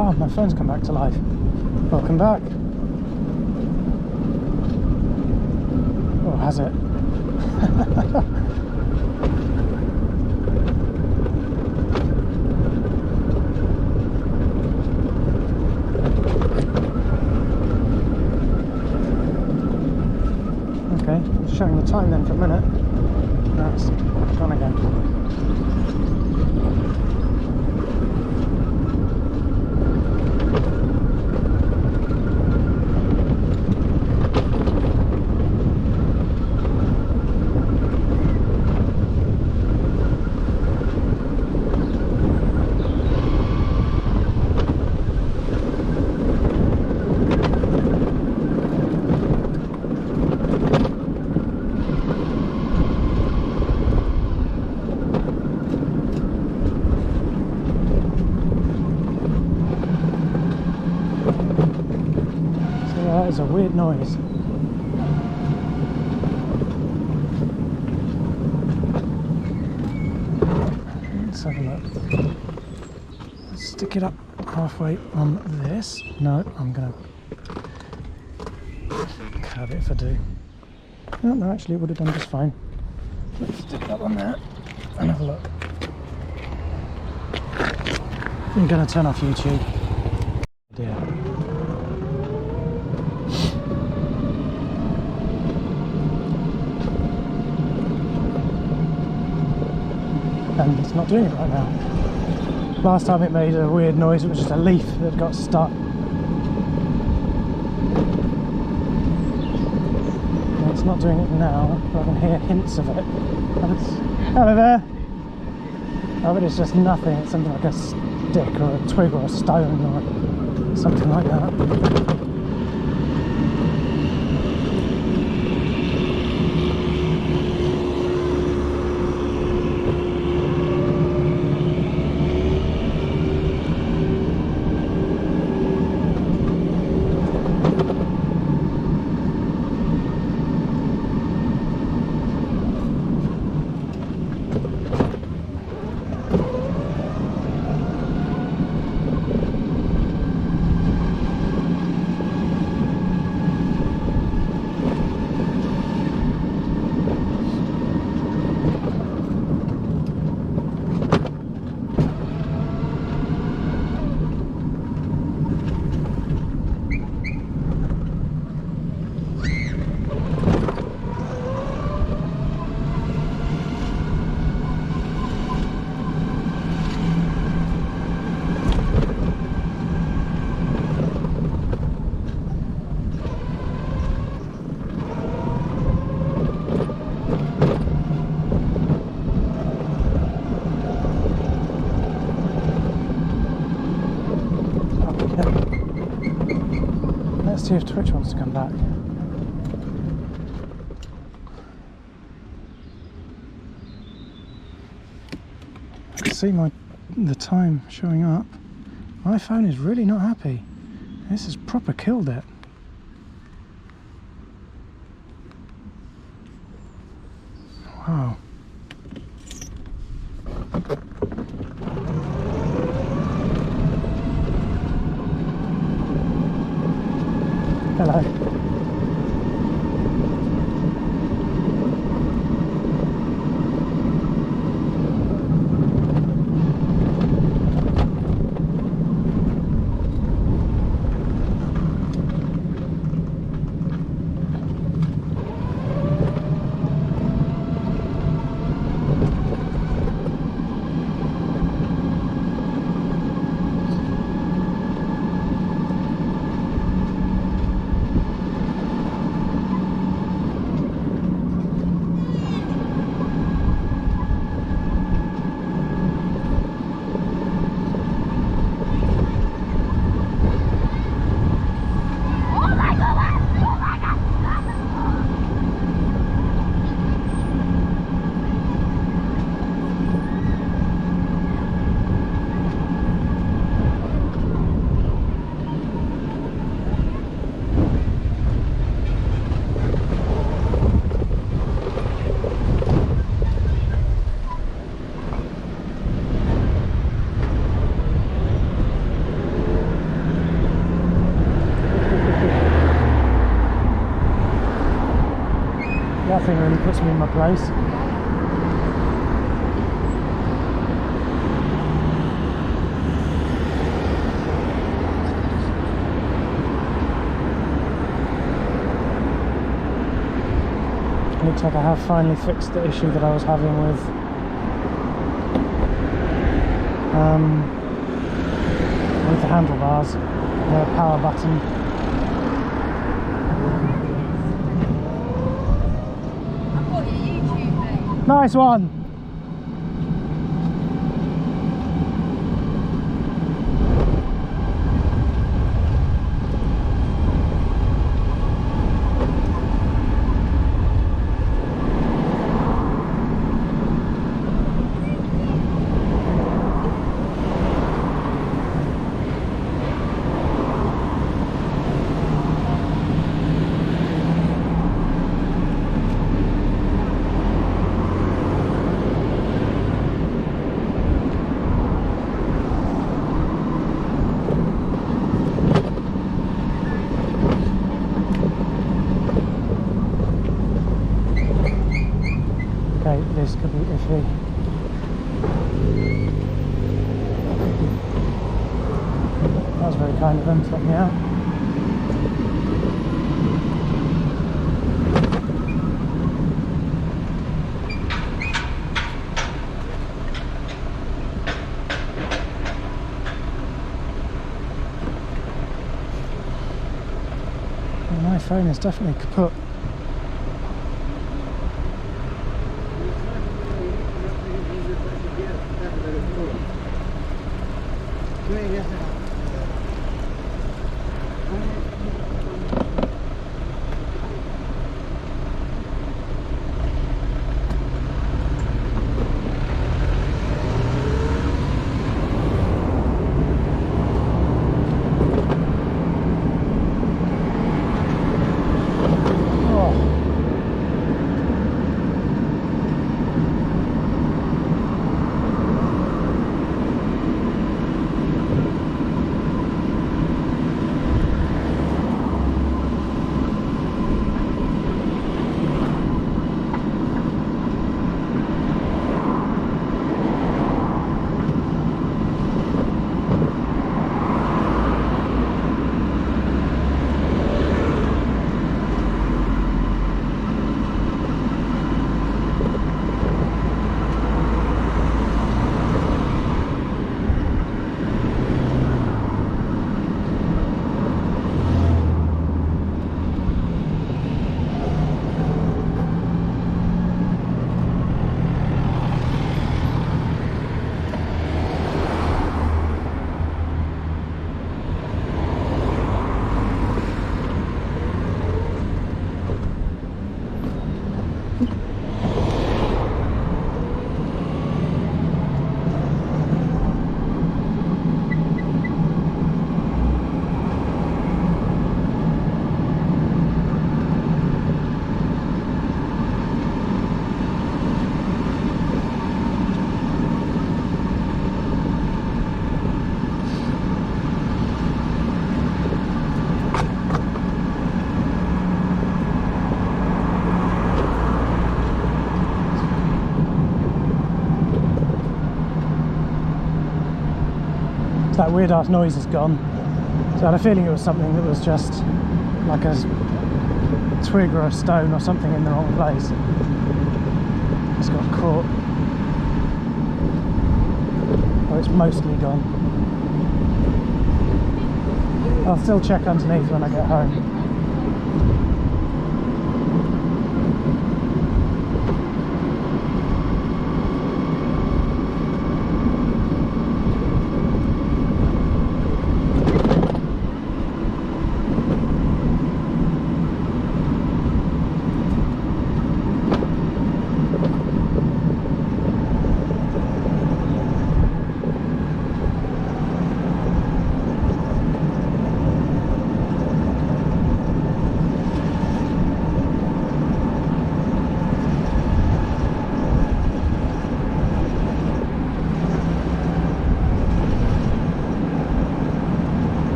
Oh, my phone's come back to life. Welcome back. Oh, has it? Okay, showing the time then for a minute. That's gone again. That is a weird noise. Let's have a look. Let's stick it up halfway on this. No, I'm going to curve it if I do. No, no, actually it would have done just fine. Let's stick that on there and have a look. I'm going to turn off YouTube. Dear. And it's not doing it right now. Last time it made a weird noise, it was just a leaf that got stuck. And it's not doing it now, but I can hear hints of it. Hello there! Oh, but it's just nothing, it's something like a stick or a twig or a stone or something like that. Let's see if Twitch wants to come back. I can see the time showing up. My phone is really not happy. This has proper killed it. Wow. Hello. That thing really puts me in my place. Looks like I have finally fixed the issue that I was having with the handlebars, the power button. Nice one! This could be iffy. That was very kind of them to let me out. Well, my phone is definitely kaput. that weird ass noise is gone. So I had a feeling it was something that was just like a twig or a stone or something in the wrong place. Just got caught. Oh, it's mostly gone. I'll still check underneath when I get home.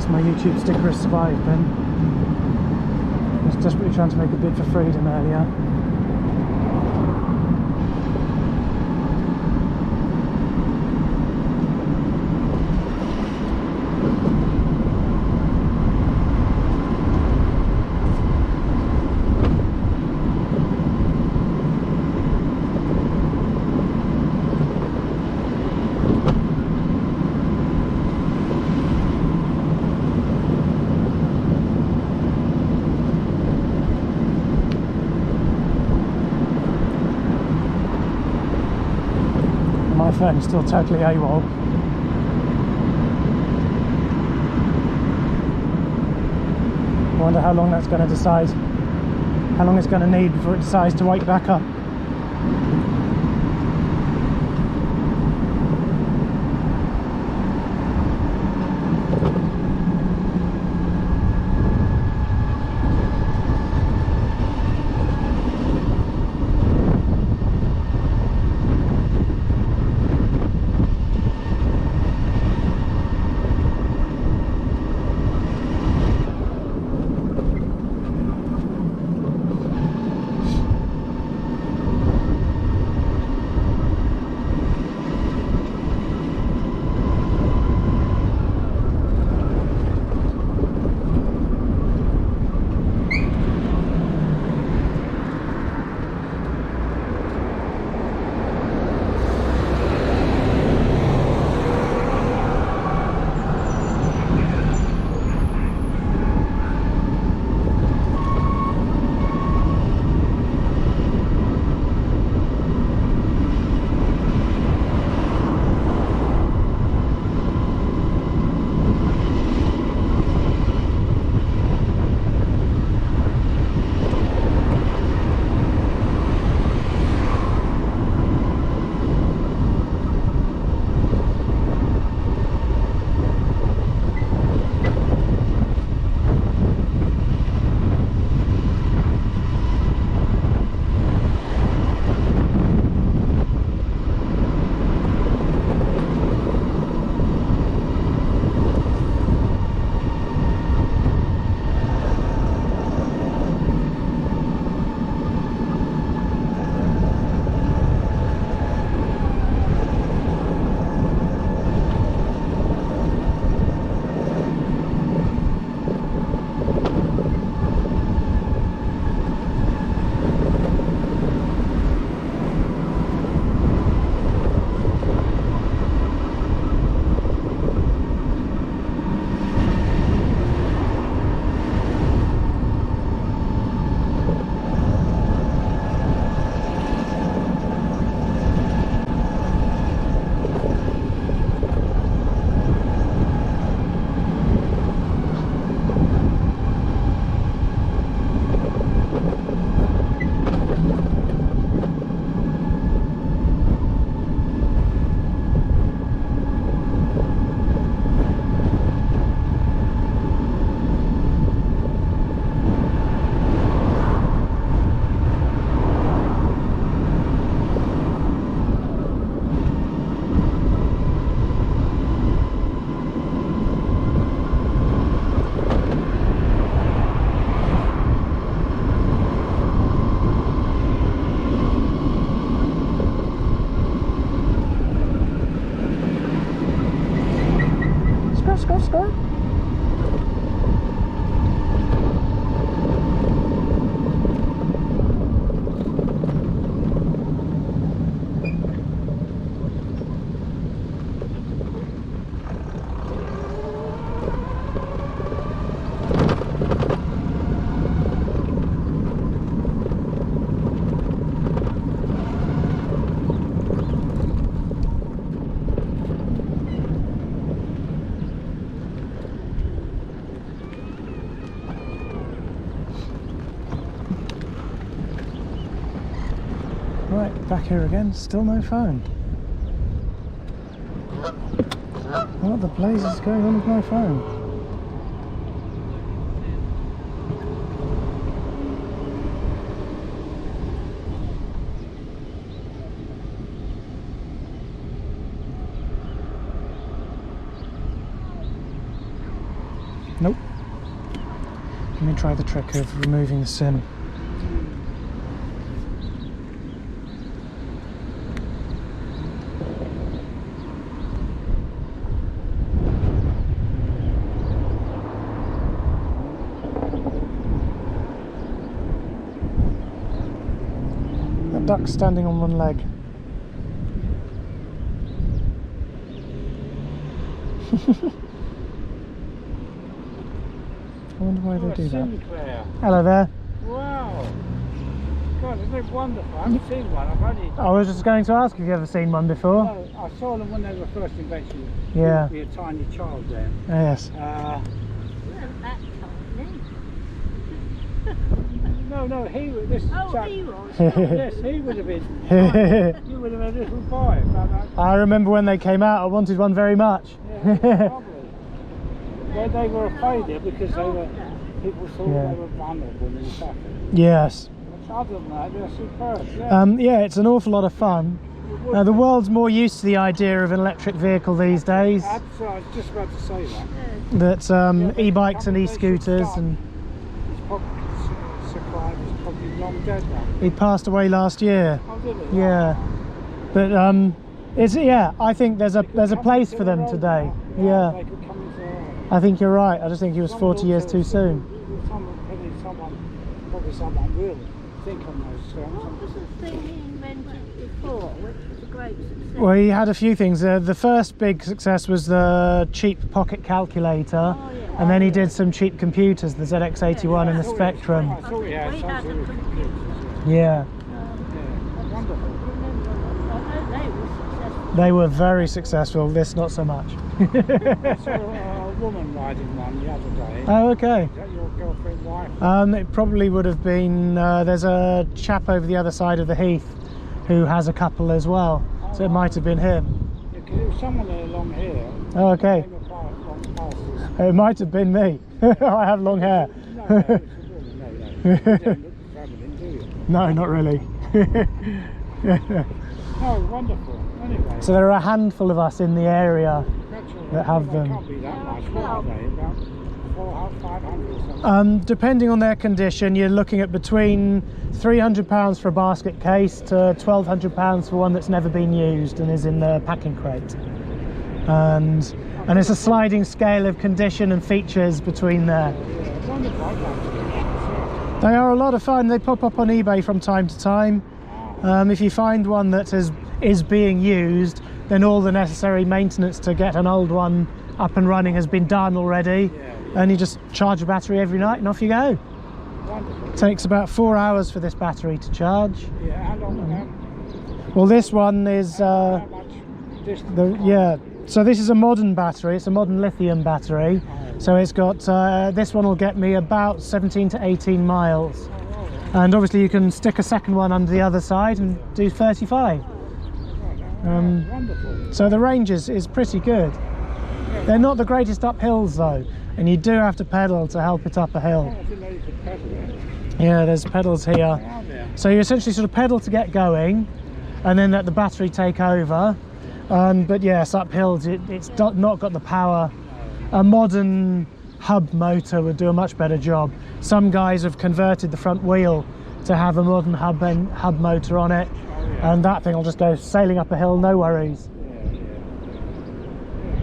My YouTube sticker has survived then. I was desperately trying to make a bid for freedom earlier. My phone is still totally AWOL. I wonder how long that's going to decide, how long it's going to need before it decides to wake back up. Back here again, still no phone. What the blaze is going on with my phone? Nope. Let me try the trick of removing the SIM. That duck's standing on one leg. I wonder why they do that. Hello there. Wow. God, isn't it wonderful? I haven't seen one. I've only... I was just going to ask if you've ever seen one before. No, I saw them when they were first invented. Yeah. You would be a tiny child then. Yes. No, he was... This chap, he was. yes, he would have been... You would have been a little boy. I remember when they came out, I wanted one very much. Yeah, probably. They were afraid of because they were... People thought they were vulnerable in traffic. Yes. Other than that, they're superb. Yeah, it's an awful lot of fun. The world's more used to the idea of an electric vehicle these days. I was just about to say that. That e-bikes and e-scooters and... He's probably long dead now. He passed away last year. Oh, did he? Yeah. But I think there's a place for them today. Yeah. They could come into our... I think you're right. I just think he was 40 years too soon. Probably someone will think on those terms. What was the thing he invented before, which was a great success? Well, he had a few things. The first big success was the cheap pocket calculator, and then he did some cheap computers, the ZX81 and the Spectrum. I thought he had We had something a with computer. computers. Yeah, Wonderful. I know they were successful. they were very successful. This not so much. I saw a woman riding one the other day. Oh, okay. Is that your girlfriend, wife? It probably would have been. There's a chap over the other side of the heath who has a couple as well, so it might have been him. Yeah, 'cause there was someone there long hair. Oh, okay. Came apart long passes. It might have been me. I have long hair. No, it's a woman. No. You don't look travelling, do you? No, not really. Oh, wonderful. Anyway. So there are a handful of us in the area that have them. Can't be that much. What are they? About 400, 500 or something? Depending on their condition, you're looking at between £300 for a basket case to £1,200 for one that's never been used and is in the packing crate. And it's a sliding scale of condition and features between there. Yeah, wonderful. I'd like to do that. They are a lot of fun. They pop up on eBay from time to time. If you find one that is being used, then all the necessary maintenance to get an old one up and running has been done already. And you just charge a battery every night and off you go. Wonderful. Takes about 4 hours for this battery to charge. Yeah, how long? Well, this one is How much distance? so this is a modern battery. It's a modern lithium battery. So it's got this one will get me about 17 to 18 miles. And obviously you can stick a second one under the other side and do 35. Wonderful. So the range is pretty good. They're not the greatest up hills though, and you do have to pedal to help it up a hill. I didn't know you could pedal it. Yeah, there's pedals here. Are there? So you essentially sort of pedal to get going and then let the battery take over. But yes, up hills it's not got the power. A modern hub motor would do a much better job. Some guys have converted the front wheel to have a modern hub motor on it, and that thing will just go sailing up a hill, no worries.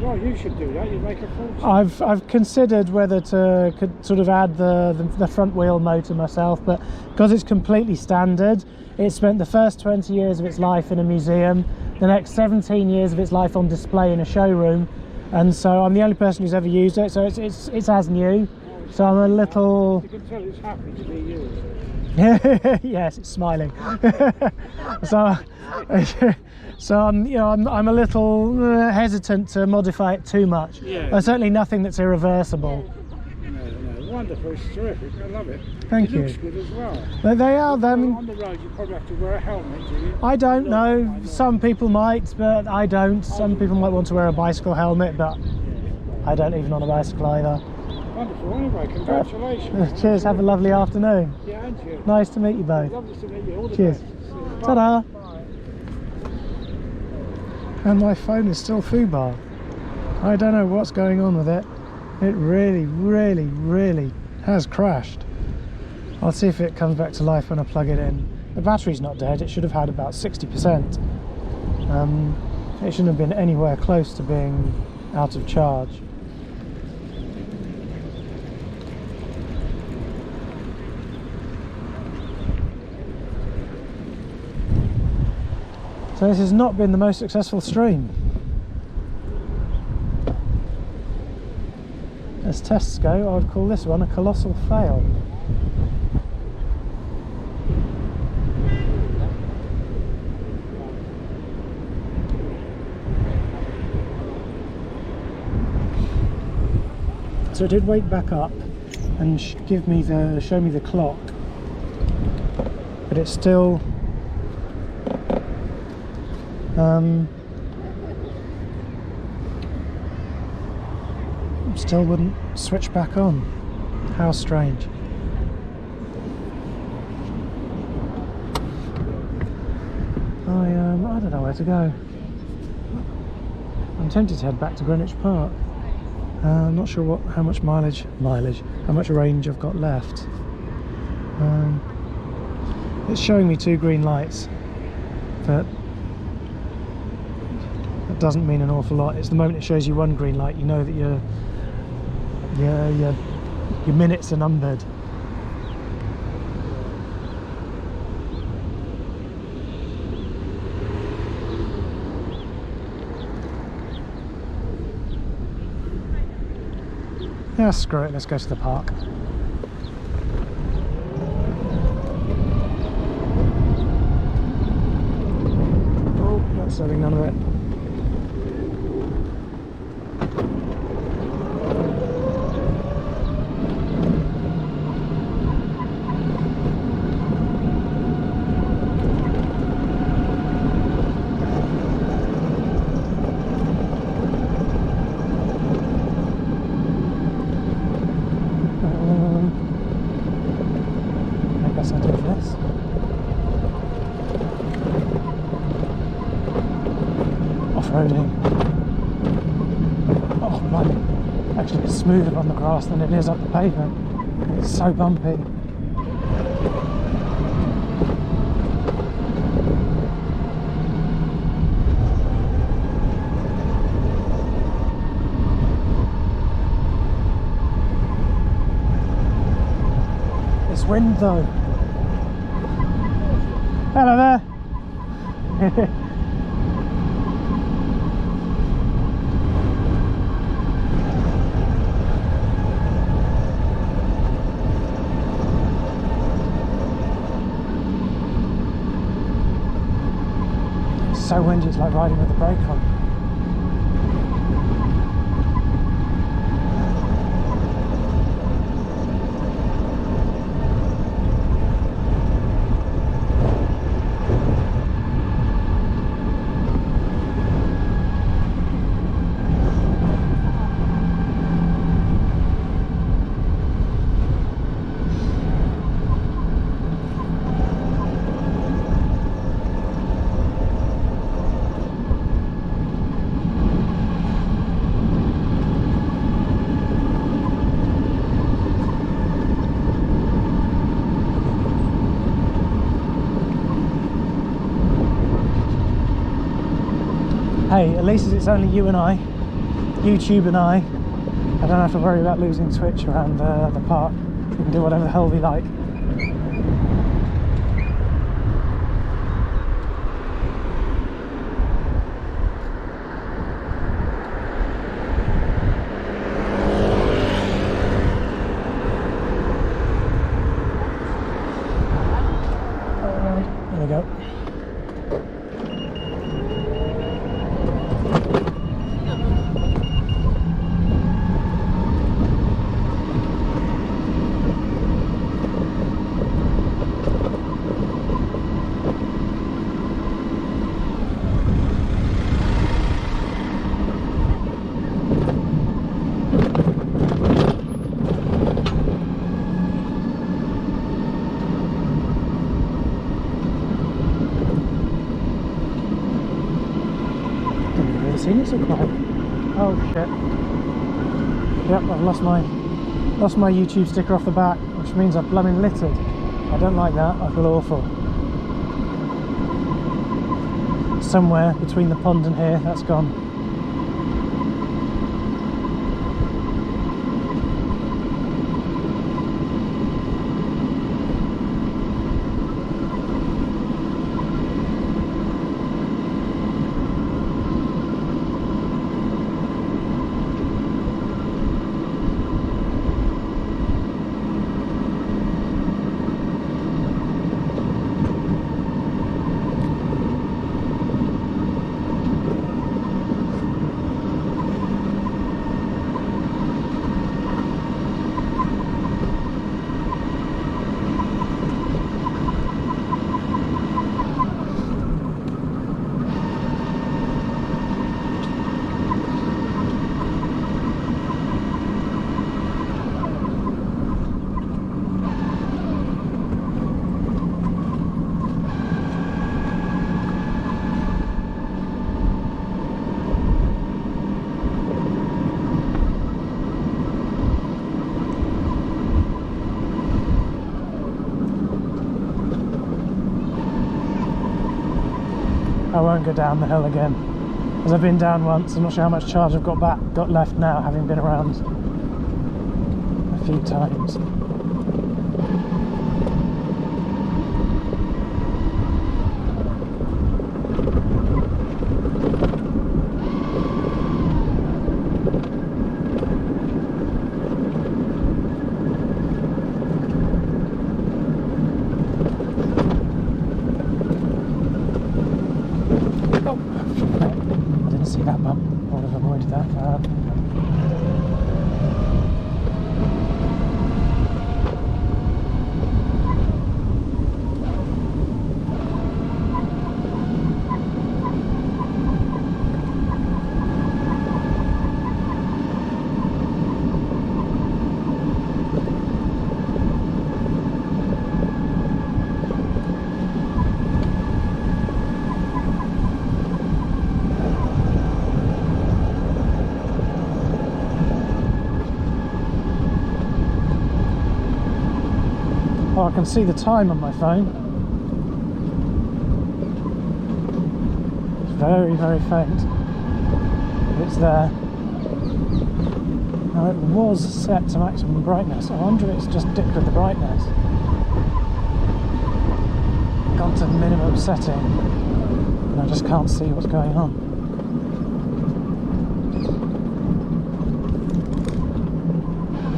Well, you should do that. You'd make a fortune. I've considered whether to sort of add the front wheel motor myself, but because it's completely standard, it spent the first 20 years of its life in a museum, the next 17 years of its life on display in a showroom, and so I'm the only person who's ever used it, so it's as new. So I'm a little... You can tell it's happy to be used. Yes, it's smiling. So I'm a little hesitant to modify it too much. Yeah. There's certainly nothing that's irreversible. No. wonderful. It's terrific. I love it. Thank you. It looks good as well. But they are them. On the road, you probably have to wear a helmet, do you? I don't know. Some people might, but I don't. Some people might want to wear a bicycle helmet, but I don't even on a bicycle either. Wonderful. Anyway, congratulations. Cheers. Have a lovely afternoon. Yeah, and you. Nice to meet you both. Lovely to meet you. All the Cheers. best. Ta-da. Bye. And my phone is still foobar. I don't know what's going on with it. It really, really, really has crashed. I'll see if it comes back to life when I plug it in. The battery's not dead. It should have had about 60%. It shouldn't have been anywhere close to being out of charge. So this has not been the most successful stream. As tests go, I would call this one a colossal fail. So it did wake back up and show me the clock, but it's still still wouldn't switch back on. How strange. I don't know where to go. I'm tempted to head back to Greenwich Park. I'm not sure how much how much range I've got left. It's showing me 2 green lights, but that doesn't mean an awful lot. It's the moment it shows you 1 green light, you know that your minutes are numbered. Yeah, screw it, let's go to the park. Oh, not selling none of it. Oh man, actually it's smoother on the grass than it is up the pavement. It's so bumpy. It's wind though. Hello there. So windy, it's like riding with the brake on. Hey, at least it's only you and I, YouTube and I don't have to worry about losing Twitch around the park. We can do whatever the hell we like. There we go. What's it like? Oh shit. Yep, I've lost my YouTube sticker off the back, which means I've blooming littered. I don't like that, I feel awful. Somewhere between the pond and here, that's gone. I won't go down the hill again, as I've been down once. I'm not sure how much charge I've got left now, having been around a few times. See that bump, I would have avoided that. Oh, I can see the time on my phone. It's very, very faint. It's there. Now it was set to maximum brightness. I wonder if it's just dipped with the brightness. Gone to minimum setting, and I just can't see what's going on.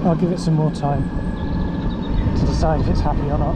I'll give it some more time to decide if it's happy or not.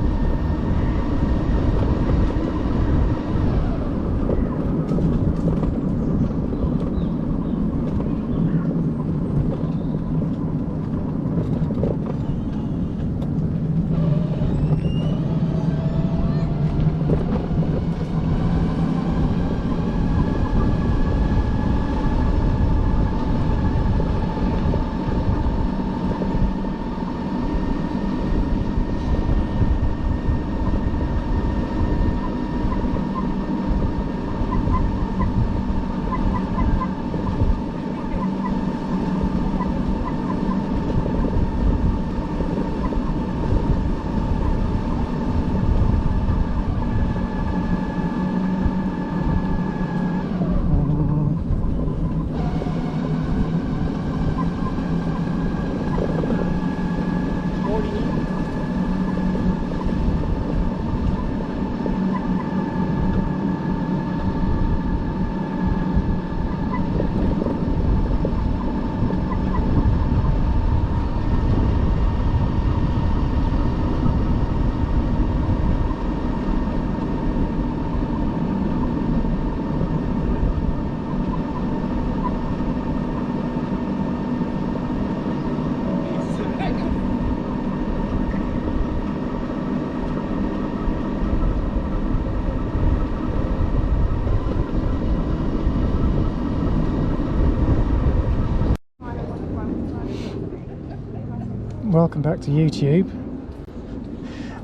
Welcome back to YouTube.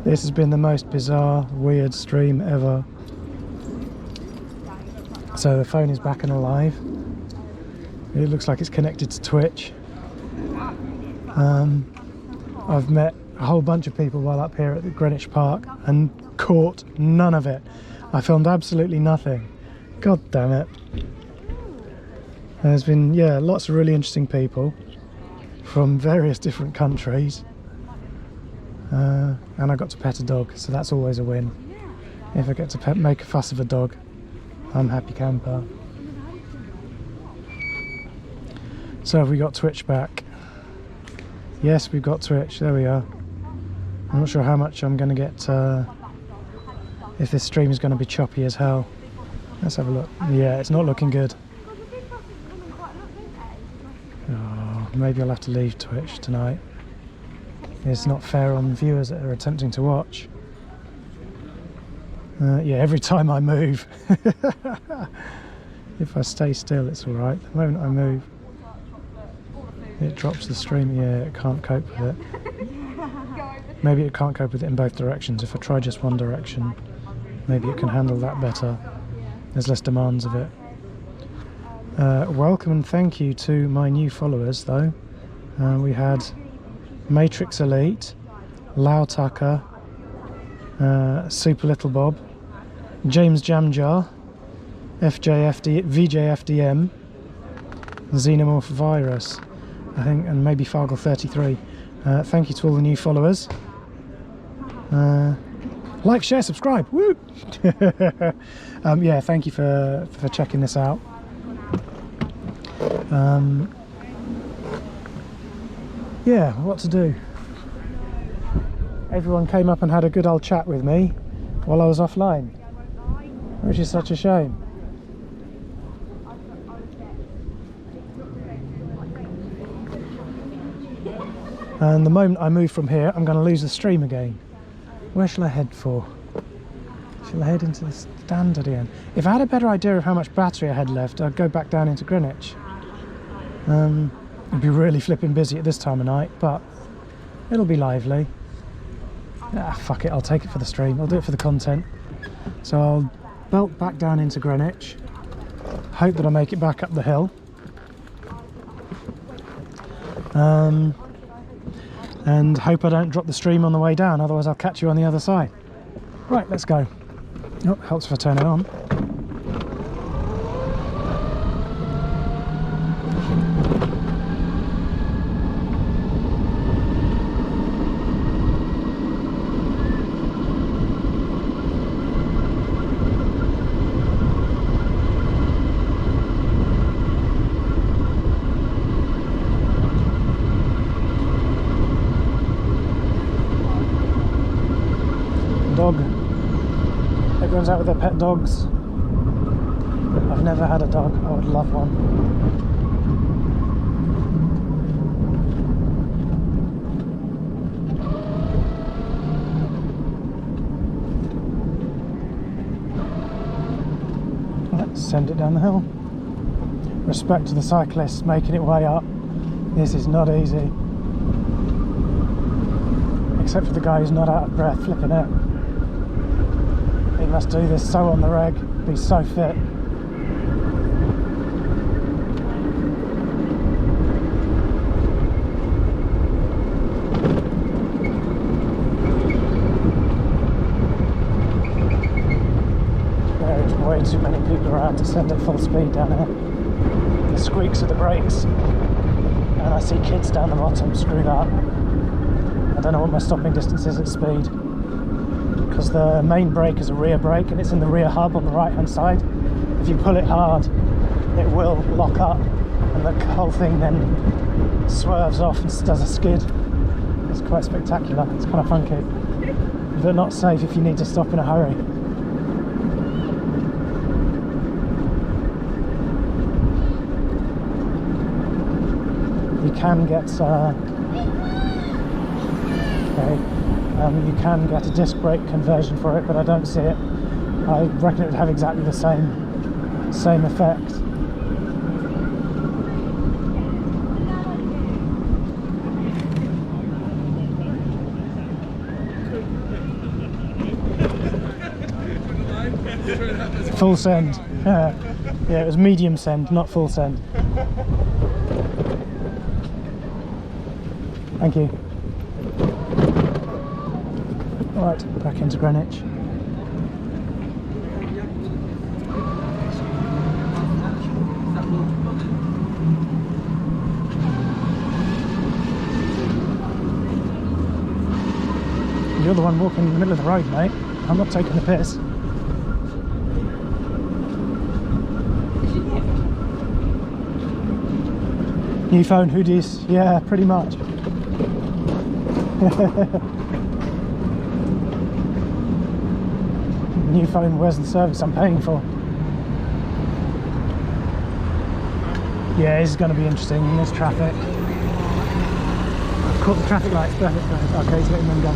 This has been the most bizarre, weird stream ever. So the phone is back and alive. It looks like it's connected to Twitch. I've met a whole bunch of people while up here at the Greenwich Park and caught none of it. I filmed absolutely nothing. God damn it. There's been, yeah, lots of really interesting people from various different countries. And I got to pet a dog, so that's always a win. If I get to make a fuss of a dog, I'm happy camper. So have we got Twitch back? Yes, we've got Twitch, there we are. I'm not sure how much I'm going to get, if this stream is going to be choppy as hell. Let's have a look. Yeah, it's not looking good. Oh, maybe I'll have to leave Twitch tonight. It's not fair on viewers that are attempting to watch. Yeah, every time I move. If I stay still, it's alright. The moment I move, it drops the stream. Yeah, it can't cope with it. Maybe it can't cope with it in both directions. If I try just one direction, maybe it can handle that better. There's less demands of it. Welcome and thank you to my new followers, though. We had Matrix Elite, Lau Tucker, Super Little Bob, James Jamjar, VJFDM, Xenomorph Virus, I think, and maybe Fargle33. Thank you to all the new followers. Like, share, subscribe. Woo! Yeah, thank you for checking this out. Yeah, what to do? Everyone came up and had a good old chat with me while I was offline, which is such a shame. And the moment I move from here, I'm going to lose the stream again. Where shall I head for? Shall I head into the standard again? If I had a better idea of how much battery I had left, I'd go back down into Greenwich. It'd be really flipping busy at this time of night, but it'll be lively. Ah, fuck it, I'll take it for the stream. I'll do it for the content. So I'll belt back down into Greenwich, hope that I make it back up the hill. And hope I don't drop the stream on the way down, otherwise I'll catch you on the other side. Right, let's go. Oh, helps if I turn it on. Dog. Everyone's out with their pet dogs. I've never had a dog. I would love one. Let's send it down the hill. Respect to the cyclists making it way up. This is not easy. Except for the guy who's not out of breath, flipping it. He must do this so on the reg, be so fit. There is way too many people around to send at full speed down here. The squeaks of the brakes. And I see kids down the bottom, screw that. I don't know what my stopping distance is at speed. Because the main brake is a rear brake and it's in the rear hub on the right hand side. If you pull it hard, it will lock up and the whole thing then swerves off and does a skid. It's quite spectacular, it's kind of funky, but not safe if you need to stop in a hurry. You can get you can get a disc brake conversion for it, but I don't see it. I reckon it would have exactly the same effect. Full send. Yeah, it was medium send, not full send. Thank you. Right, back into Greenwich. You're the one walking in the middle of the road, mate. I'm not taking the piss. New phone, hoodies. Yeah, pretty much. New phone, where's the service I'm paying for? Yeah, this is going to be interesting in this traffic. I've caught the traffic lights, perfect. Okay, he's letting them go.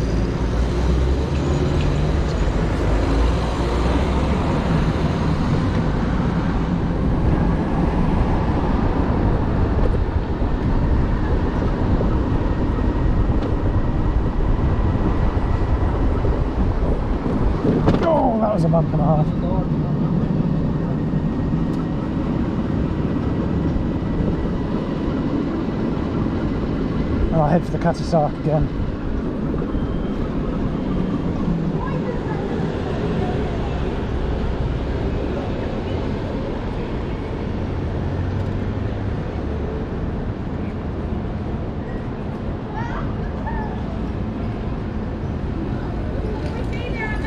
Oh, that was a bump and a half. I'll head for the Cutty Sark again.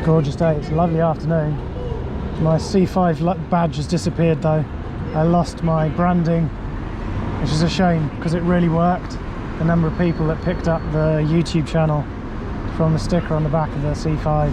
Gorgeous day, it's a lovely afternoon. My C5 badge has disappeared though. I lost my branding, which is a shame because it really worked. The number of people that picked up the YouTube channel from the sticker on the back of the C5.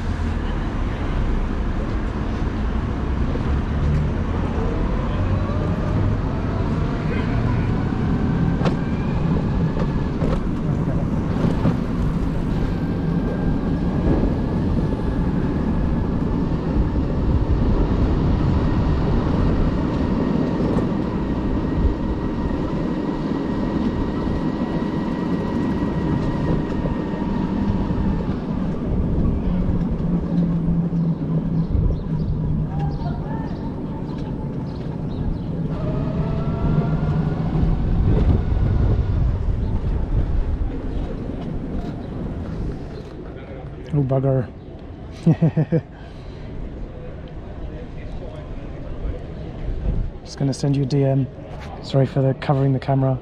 Oh bugger. Just gonna send you a DM. Sorry for the covering the camera.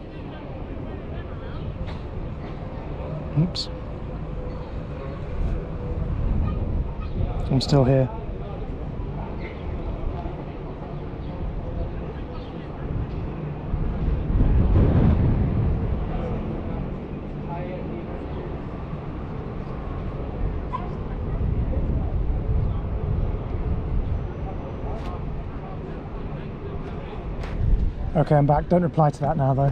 Oops. I'm still here. Okay, I'm back. Don't reply to that now, though.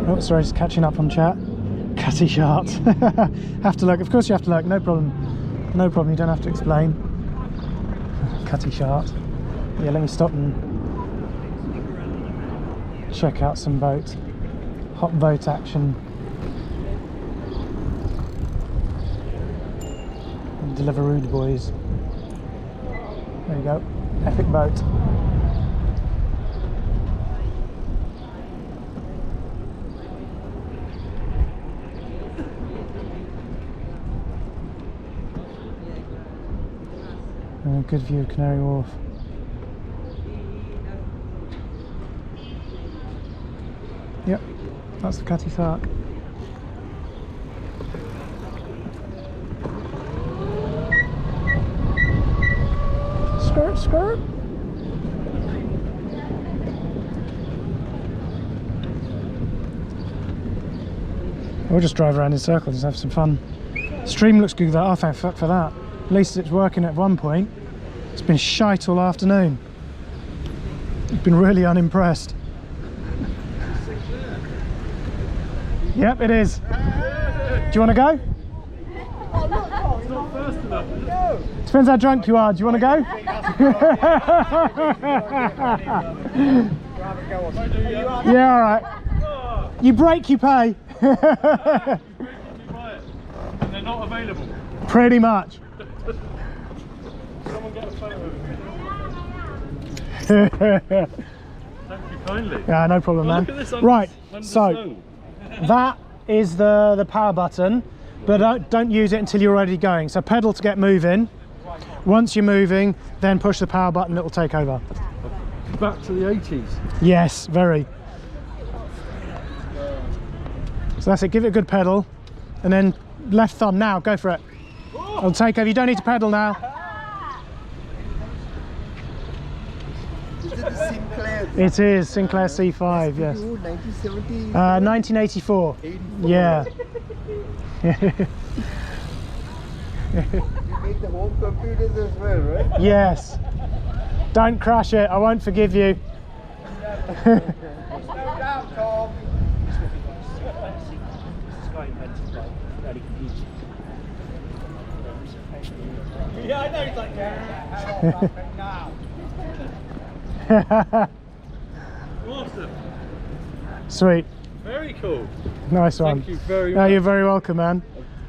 Oh, sorry, just catching up on chat. Cutty Shart. Have to look. Of course you have to look. No problem. No problem. You don't have to explain. Cutty Shart. Yeah, let me stop and check out some boat. Hot boat action. Deliveroo boys. There you go. Epic boat. And a good view of Canary Wharf. Yep, that's the Cutty Sark. Skirt, skirt. We'll just drive around in circles and have some fun. Stream looks good. Oh, thank fuck for that. At least it's working at one point. It's been shite all afternoon. I've been really unimpressed. Yep, it is. Do you want to go? It's not fast enough. No. Depends how drunk you are. Do you want to go? Yeah, all right. You break, you pay. And they're not available. Pretty much. Someone get a photo of me. Thank you kindly. Yeah, no problem, man. Look at this Right, under so snow. that is the power button, but don't use it until you're already going. So pedal to get moving. Once you're moving, then push the power button, it'll take over. Back to the 80s. Yes, very. So that's it, give it a good pedal, and then left thumb now, go for it. It'll take over, you don't need to pedal now. Is it the Sinclair? It is, Sinclair C5, yes. 1970? 1984. 84. Yeah. You make the home computers as well, right? Yes. Don't crash it, I won't forgive you. No doubt, Tom. Yeah, I know he's like, Awesome. Sweet. Very cool. Nice one. Thank you very No, much. you're very welcome, man.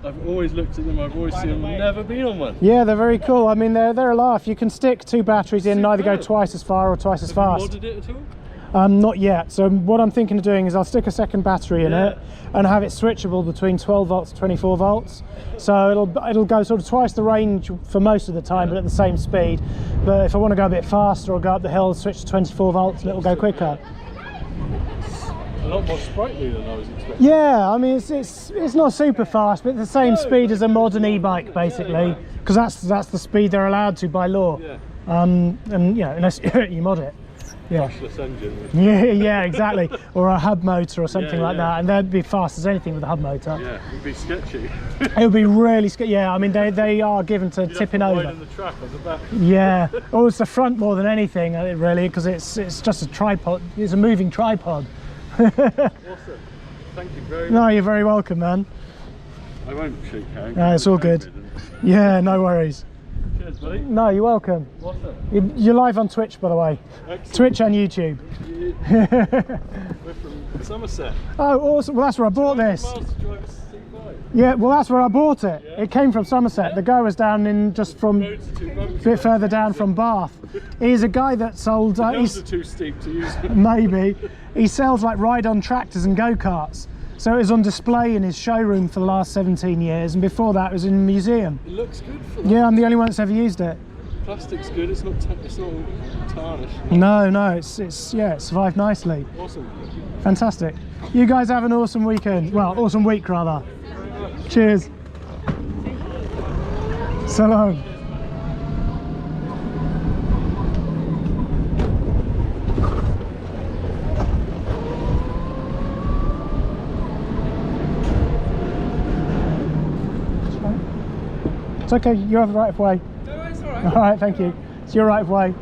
I've always looked at them, I've always seen them, never been on one. Yeah, they're very cool. I mean, they're a laugh. You can stick 2 batteries in, and either go Superb. twice as far or twice as fast. Have you modded it at all? Not yet. So what I'm thinking of doing is I'll stick a second battery in it and have it switchable between 12 volts to 24 volts. So it'll go sort of twice the range for most of the time, but at the same speed. But if I want to go a bit faster or go up the hill, switch to 24 volts and it'll go quicker. A lot more sprightly than I was expecting. Yeah, I mean it's not super fast, but the same speed as a modern e-bike basically, because that's the speed they're allowed to by law. Yeah. And you know, unless you mod it. Yeah. Brushless engine. Yeah, exactly. Or a hub motor or something like that, and they'd be fast as anything with a hub motor. Yeah, it would be sketchy. It would be really scary. Yeah, I mean they are given to You'd tipping have to over. widen the track on the back. Yeah. Oh, it's the front more than anything, really, because it's just a tripod. It's a moving tripod. Awesome. Thank you very much. No, you're very welcome, man. I won't shake hands. No, it's all good. Yeah, no worries. Cheers, buddy. No, you're welcome. Awesome. You're live on Twitch, by the way. Excellent. Twitch and YouTube. We're from Somerset. Oh, awesome. Well, that's where I bought this. Miles to drive a C5. Yeah, well, that's where I bought it. Yeah. It came from Somerset. The guy was down in just from a Roads are too bumpy. bit further down from Bath. He's a guy that sold. The hills He's, are too steep to use. maybe he sells like ride-on tractors and go-karts. So it was on display in his showroom for the last 17 years, and before that it was in a museum. It looks good for that. Yeah, I'm the only one that's ever used it. Plastic's good. It's not all tarnished. No, it survived nicely. Awesome. Fantastic. You guys have an awesome weekend. Well, awesome week rather. Cheers. So long. It's okay, you have the right of way. No, it's all right. All right, thank you. It's your right of way.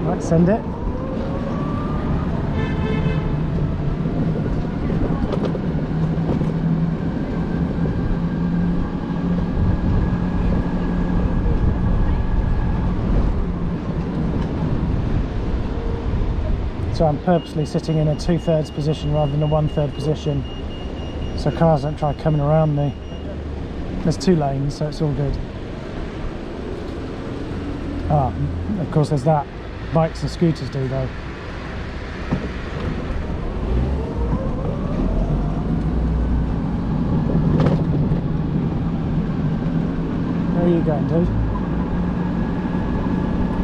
Right, send it. So I'm purposely sitting in a 2/3 position rather than a 1/3 position, so cars don't try coming around me. There's 2 lanes, so it's all good. Ah, of course there's that. Bikes and scooters do though. are you going, dude?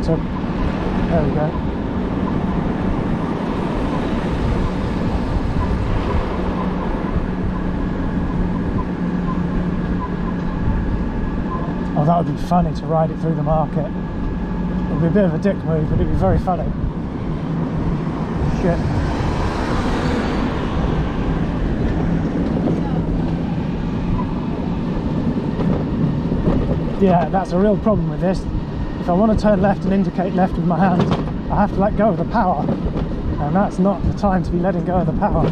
So, there we go. Oh, that would be funny to ride it through the market. It would be a bit of a dick move, but it'd be very funny. Shit. Yeah, that's a real problem with this. If I want to turn left and indicate left with my hand, I have to let go of the power. And that's not the time to be letting go of the power.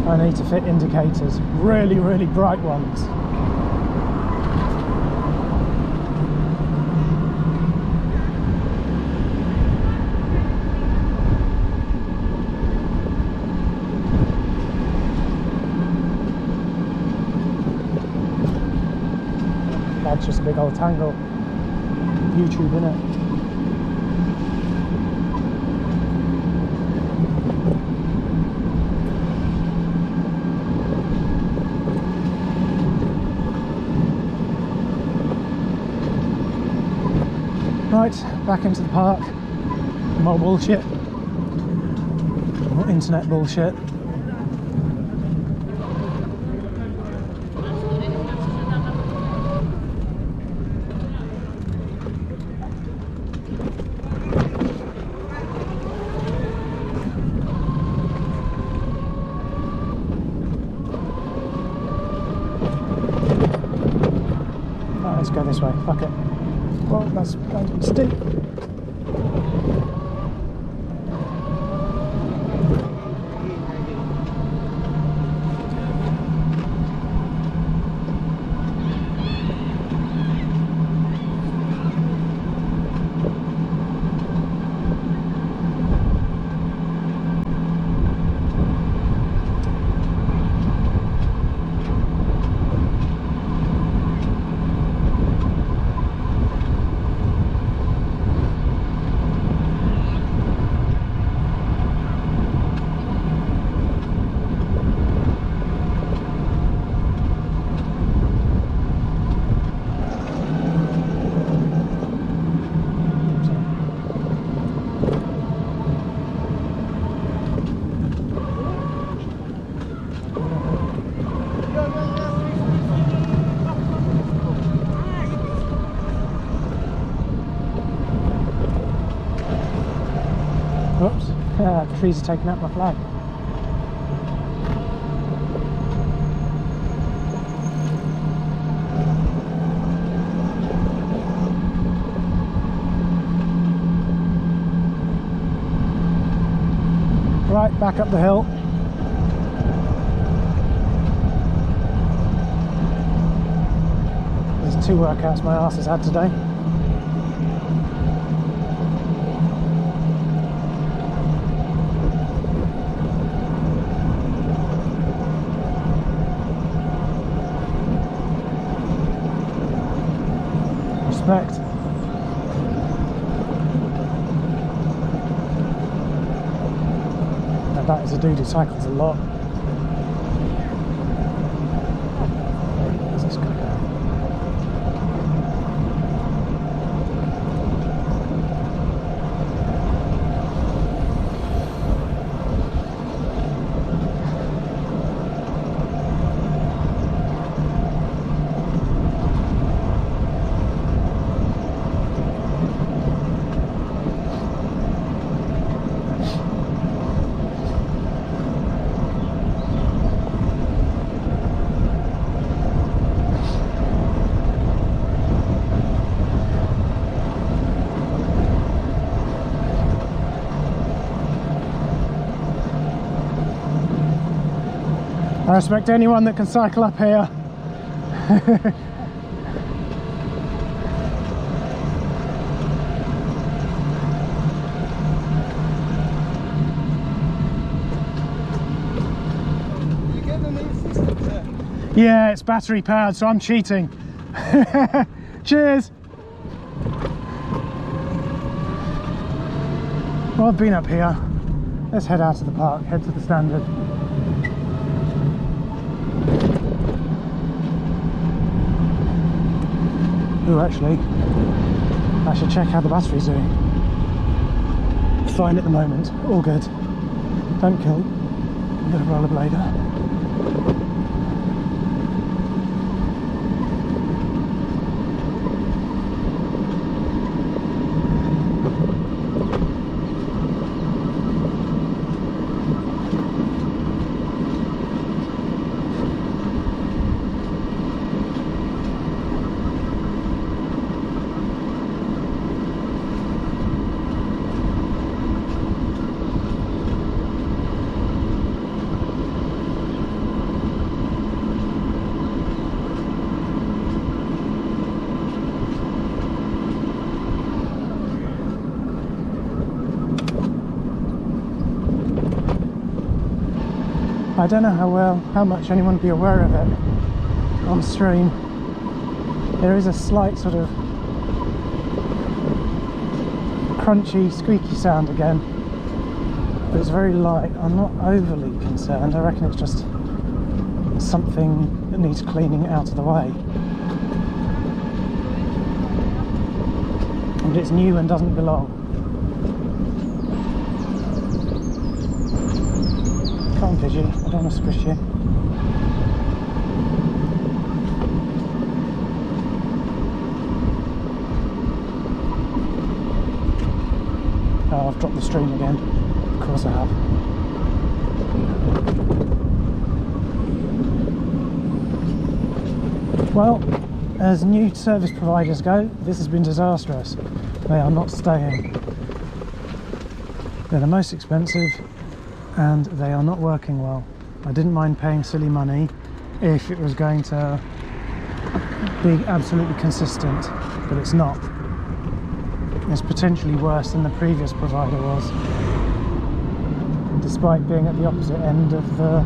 I need to fit indicators, really, really bright ones. That's just a big old tangle. YouTube, innit? Right, back into the park. More bullshit. More internet bullshit. Right, let's go this way. Fuck it. Well, that's going to be steep. Oops, the trees are taking out my flag. Right, back up the hill. There's 2 workouts my arse has had today. Respect. Now that is a dude who cycles a lot. Where's this guy going? I respect anyone that can cycle up here. You get the new system there? Yeah, it's battery powered, so I'm cheating. Cheers! Well, I've been up here. let's head out of the park, head to the Standard. Oh, actually, I should check how the battery's doing. Fine at the moment, all good. Don't kill the rollerblader. I don't know how much anyone would be aware of it on stream. There is a slight sort of crunchy, squeaky sound again, but it's very light. I'm not overly concerned. I reckon it's just something that needs cleaning out of the way. And it's new and doesn't belong. Come on, Pidgey, I don't want to squish you. Oh, I've dropped the stream again. Of course I have. Well, as new service providers go, this has been disastrous. They are not staying. They're the most expensive and they are not working well. I didn't mind paying silly money if it was going to be absolutely consistent, but it's not. It's potentially worse than the previous provider was, despite being at the opposite end of the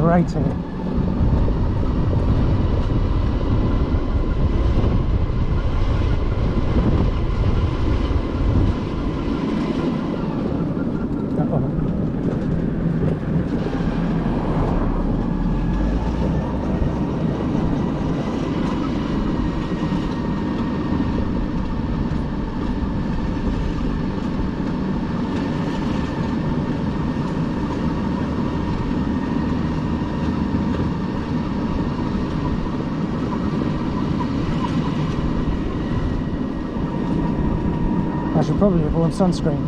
rating. I should probably have worn sunscreen.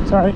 Sorry.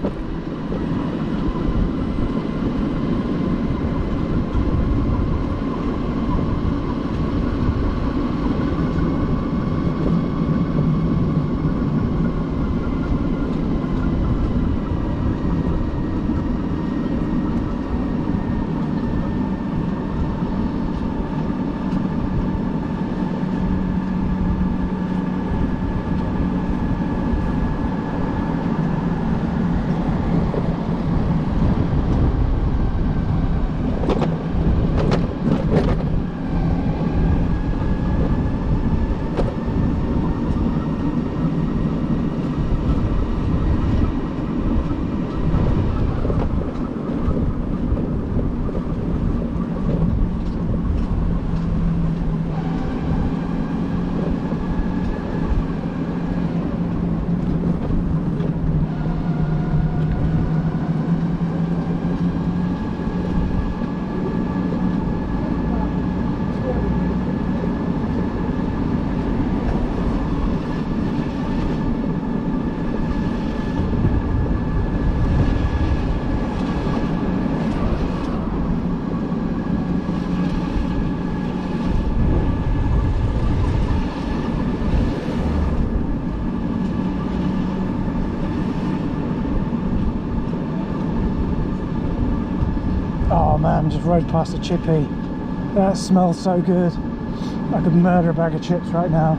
Just rode past a chippy. That smells so good. I could murder a bag of chips right now.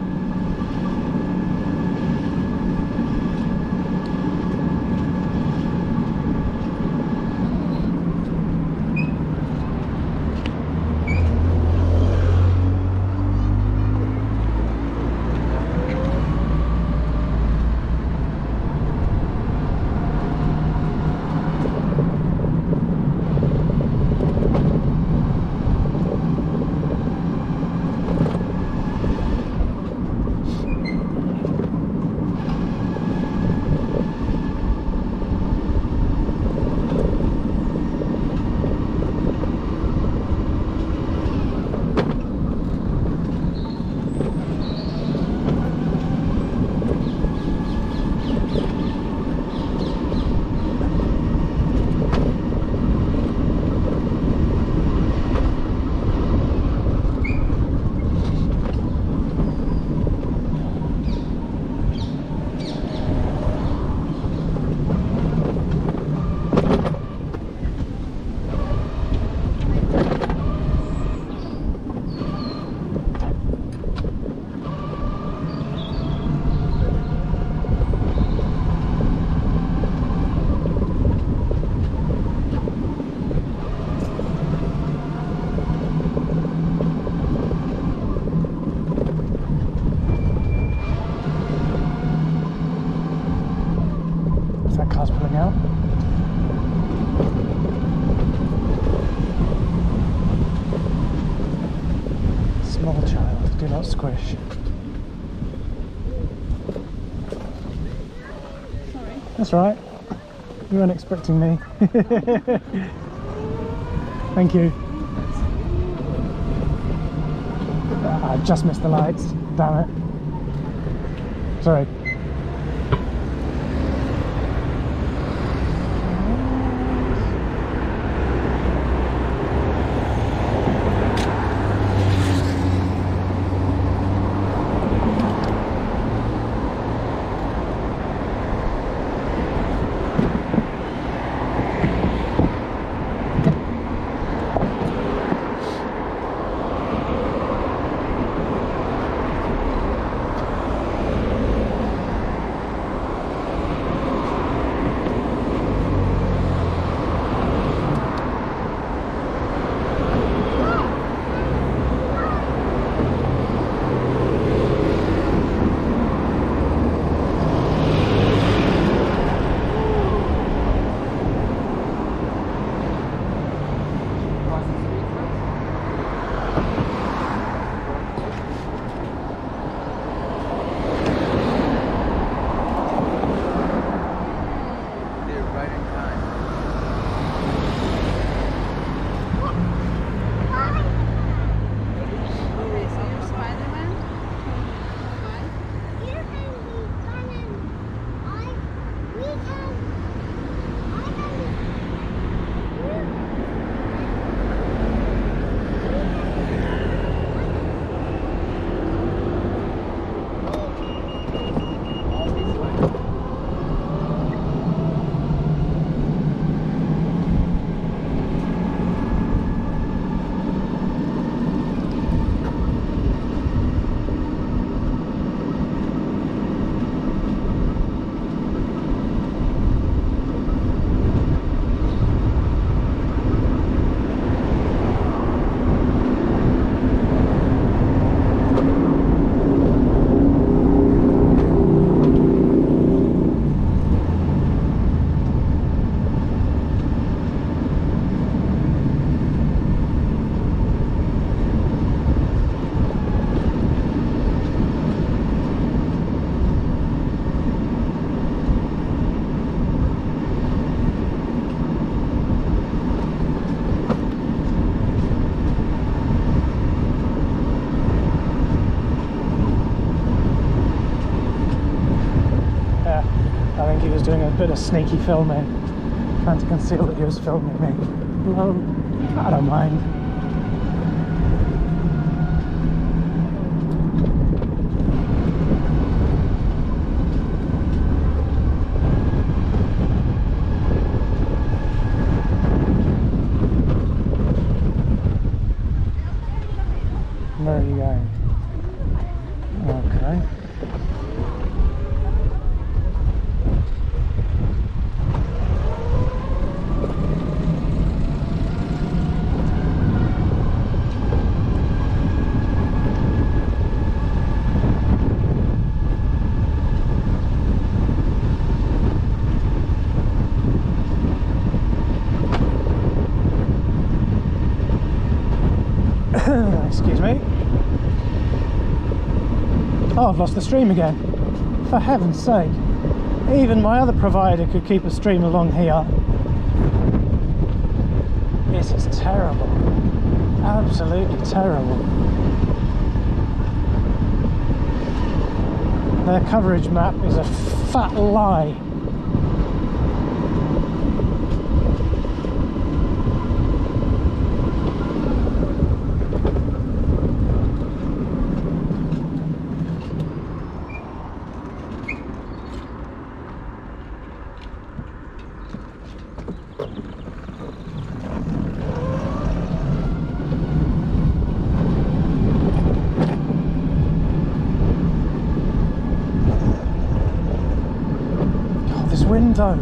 Squish. Sorry. That's right. You weren't expecting me. Thank you. I just missed the lights. Damn it. Sorry. Was doing a bit of sneaky filming, trying to conceal that he was filming me. Well, I don't mind. stream. Excuse me. Oh, I've lost the stream again. For heaven's sake. Even my other provider could keep a stream along here. This is terrible. Absolutely terrible. Their coverage map is a fat lie. Window.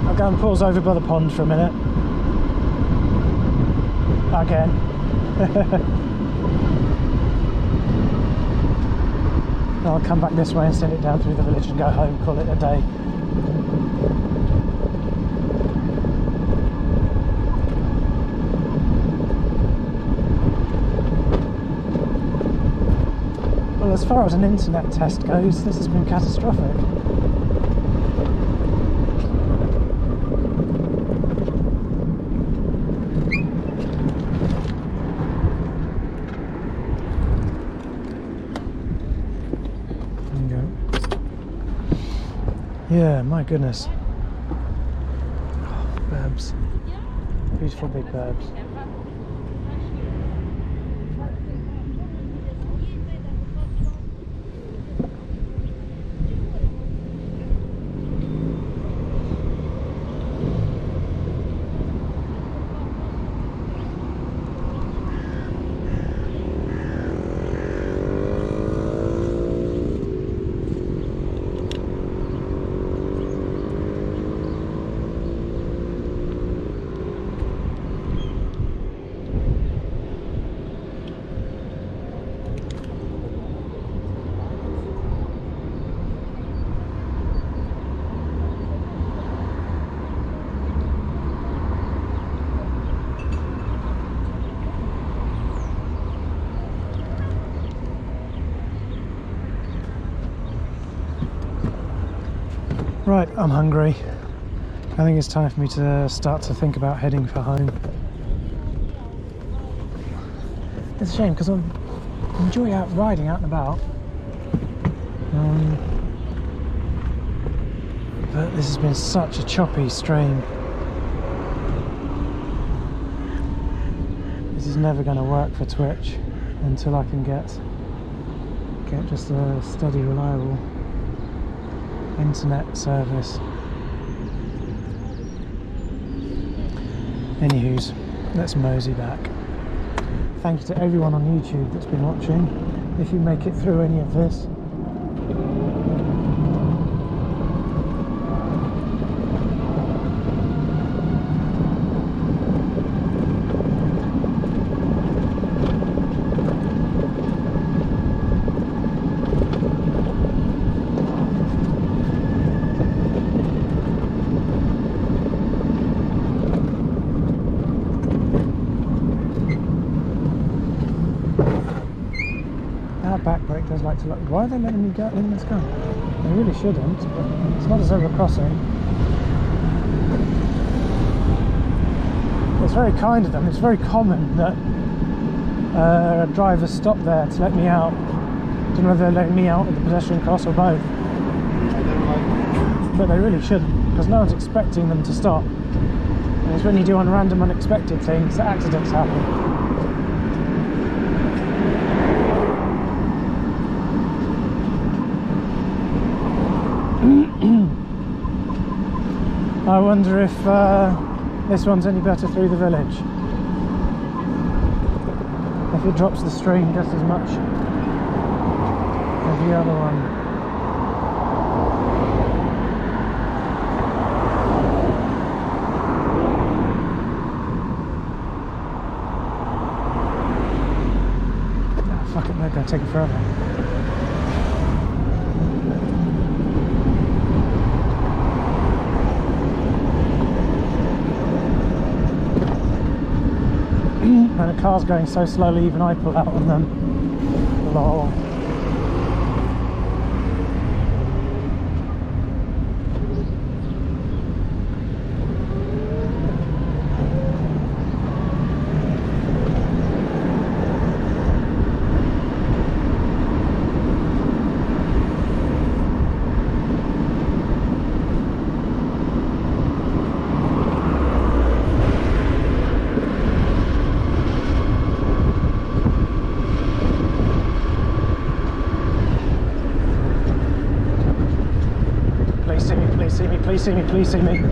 I'll go and pause over by the pond for a minute. Again. I'll come back this way and send it down through the village and go home, call it a day. Well, as far as an internet test goes, this has been catastrophic. Yeah, my goodness. Oh, burbs. Beautiful big burbs. Right, I'm hungry. I think it's time for me to start to think about heading for home. It's a shame because I enjoy riding out and about. But this has been such a choppy stream. This is never going to work for Twitch until I can get just a steady, reliable internet service. Anywho's, let's mosey back. Thank you to everyone on YouTube that's been watching. If you make it through any of this, back brake does like to look. Why are they letting me get in this car? They really shouldn't, but it's not a zebra crossing. It's very kind of them. It's very common that drivers stop there to let me out. I don't know whether they're letting me out at the pedestrian cross or both. But they really shouldn't, because no one's expecting them to stop. And it's when you do on random unexpected things that accidents happen. I wonder if this one's any better through the village. If it drops the stream just as much as the other one. Fuck it, they're going to take it forever. And the car's going so slowly, even I pull out on them. Lol. Please see me, please see me.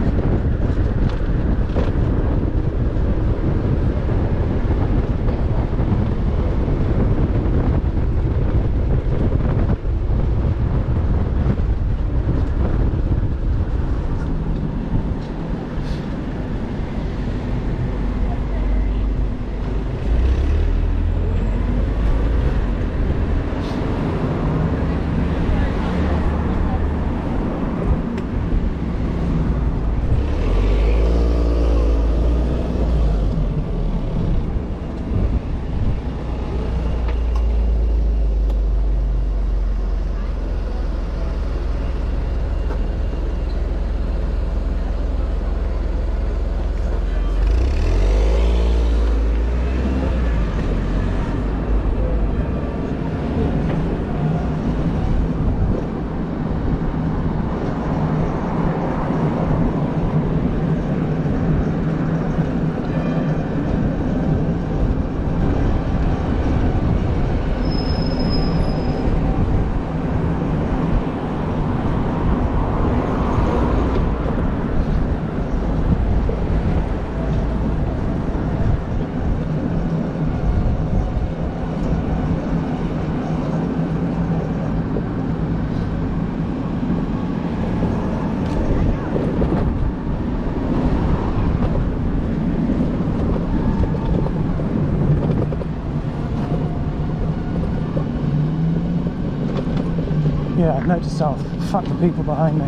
Yeah, note to self, fuck the people behind me.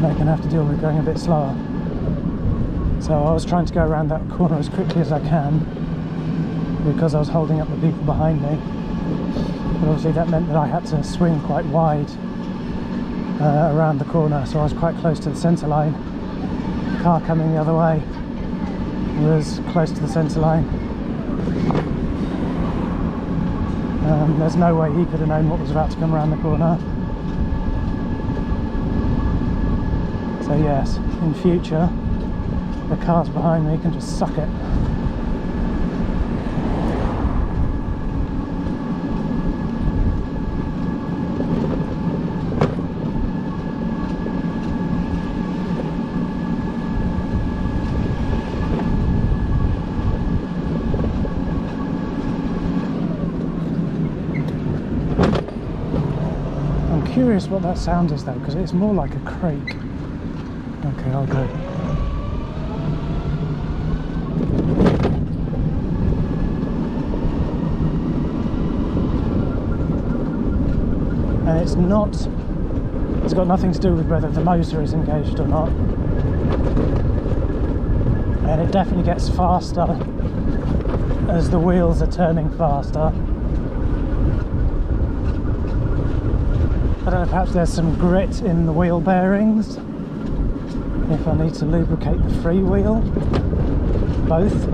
They're going to have to deal with going a bit slower. So I was trying to go around that corner as quickly as I can because I was holding up the people behind me. But obviously that meant that I had to swing quite wide around the corner, so I was quite close to the centre line. The car coming the other way was close to the centre line. There's no way he could have known what was about to come around the corner. So yes, in future, the cars behind me can just suck it. Curious what that sound is though, because it's more like a creak. Okay, I'll go. And it's got nothing to do with whether the motor is engaged or not. And it definitely gets faster as the wheels are turning faster. I don't know, perhaps there's some grit in the wheel bearings. If I need to lubricate the free wheel, both.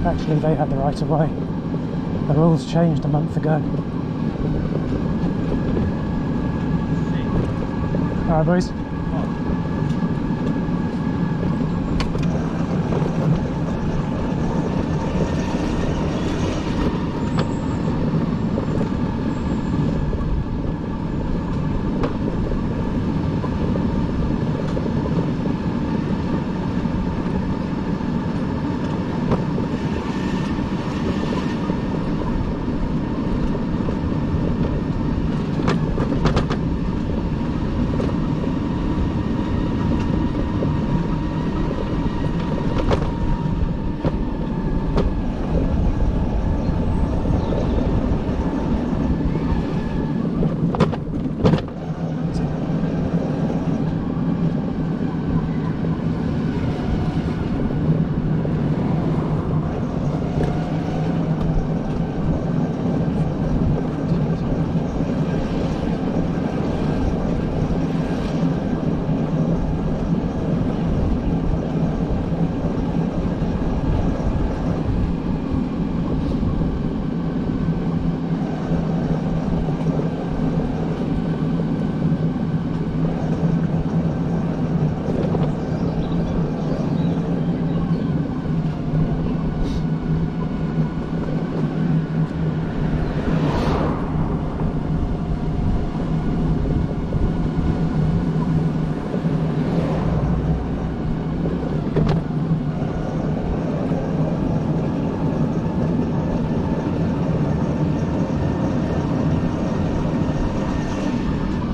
Actually, they had the right of way. The rules changed a month ago. Alright, boys.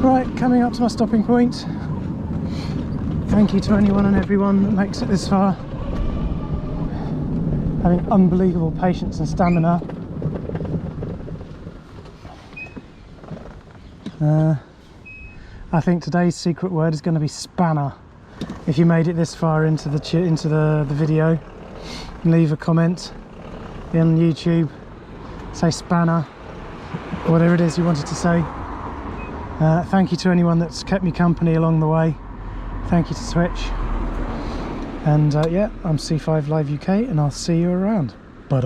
Right, coming up to my stopping point. Thank you to anyone and everyone that makes it this far. Having unbelievable patience and stamina. I think today's secret word is going to be spanner. If you made it this far into the video, leave a comment on YouTube, say spanner, whatever it is you wanted to say. Thank you to anyone that's kept me company along the way. Thank you to Switch. And yeah, I'm C5 Live UK and I'll see you around. But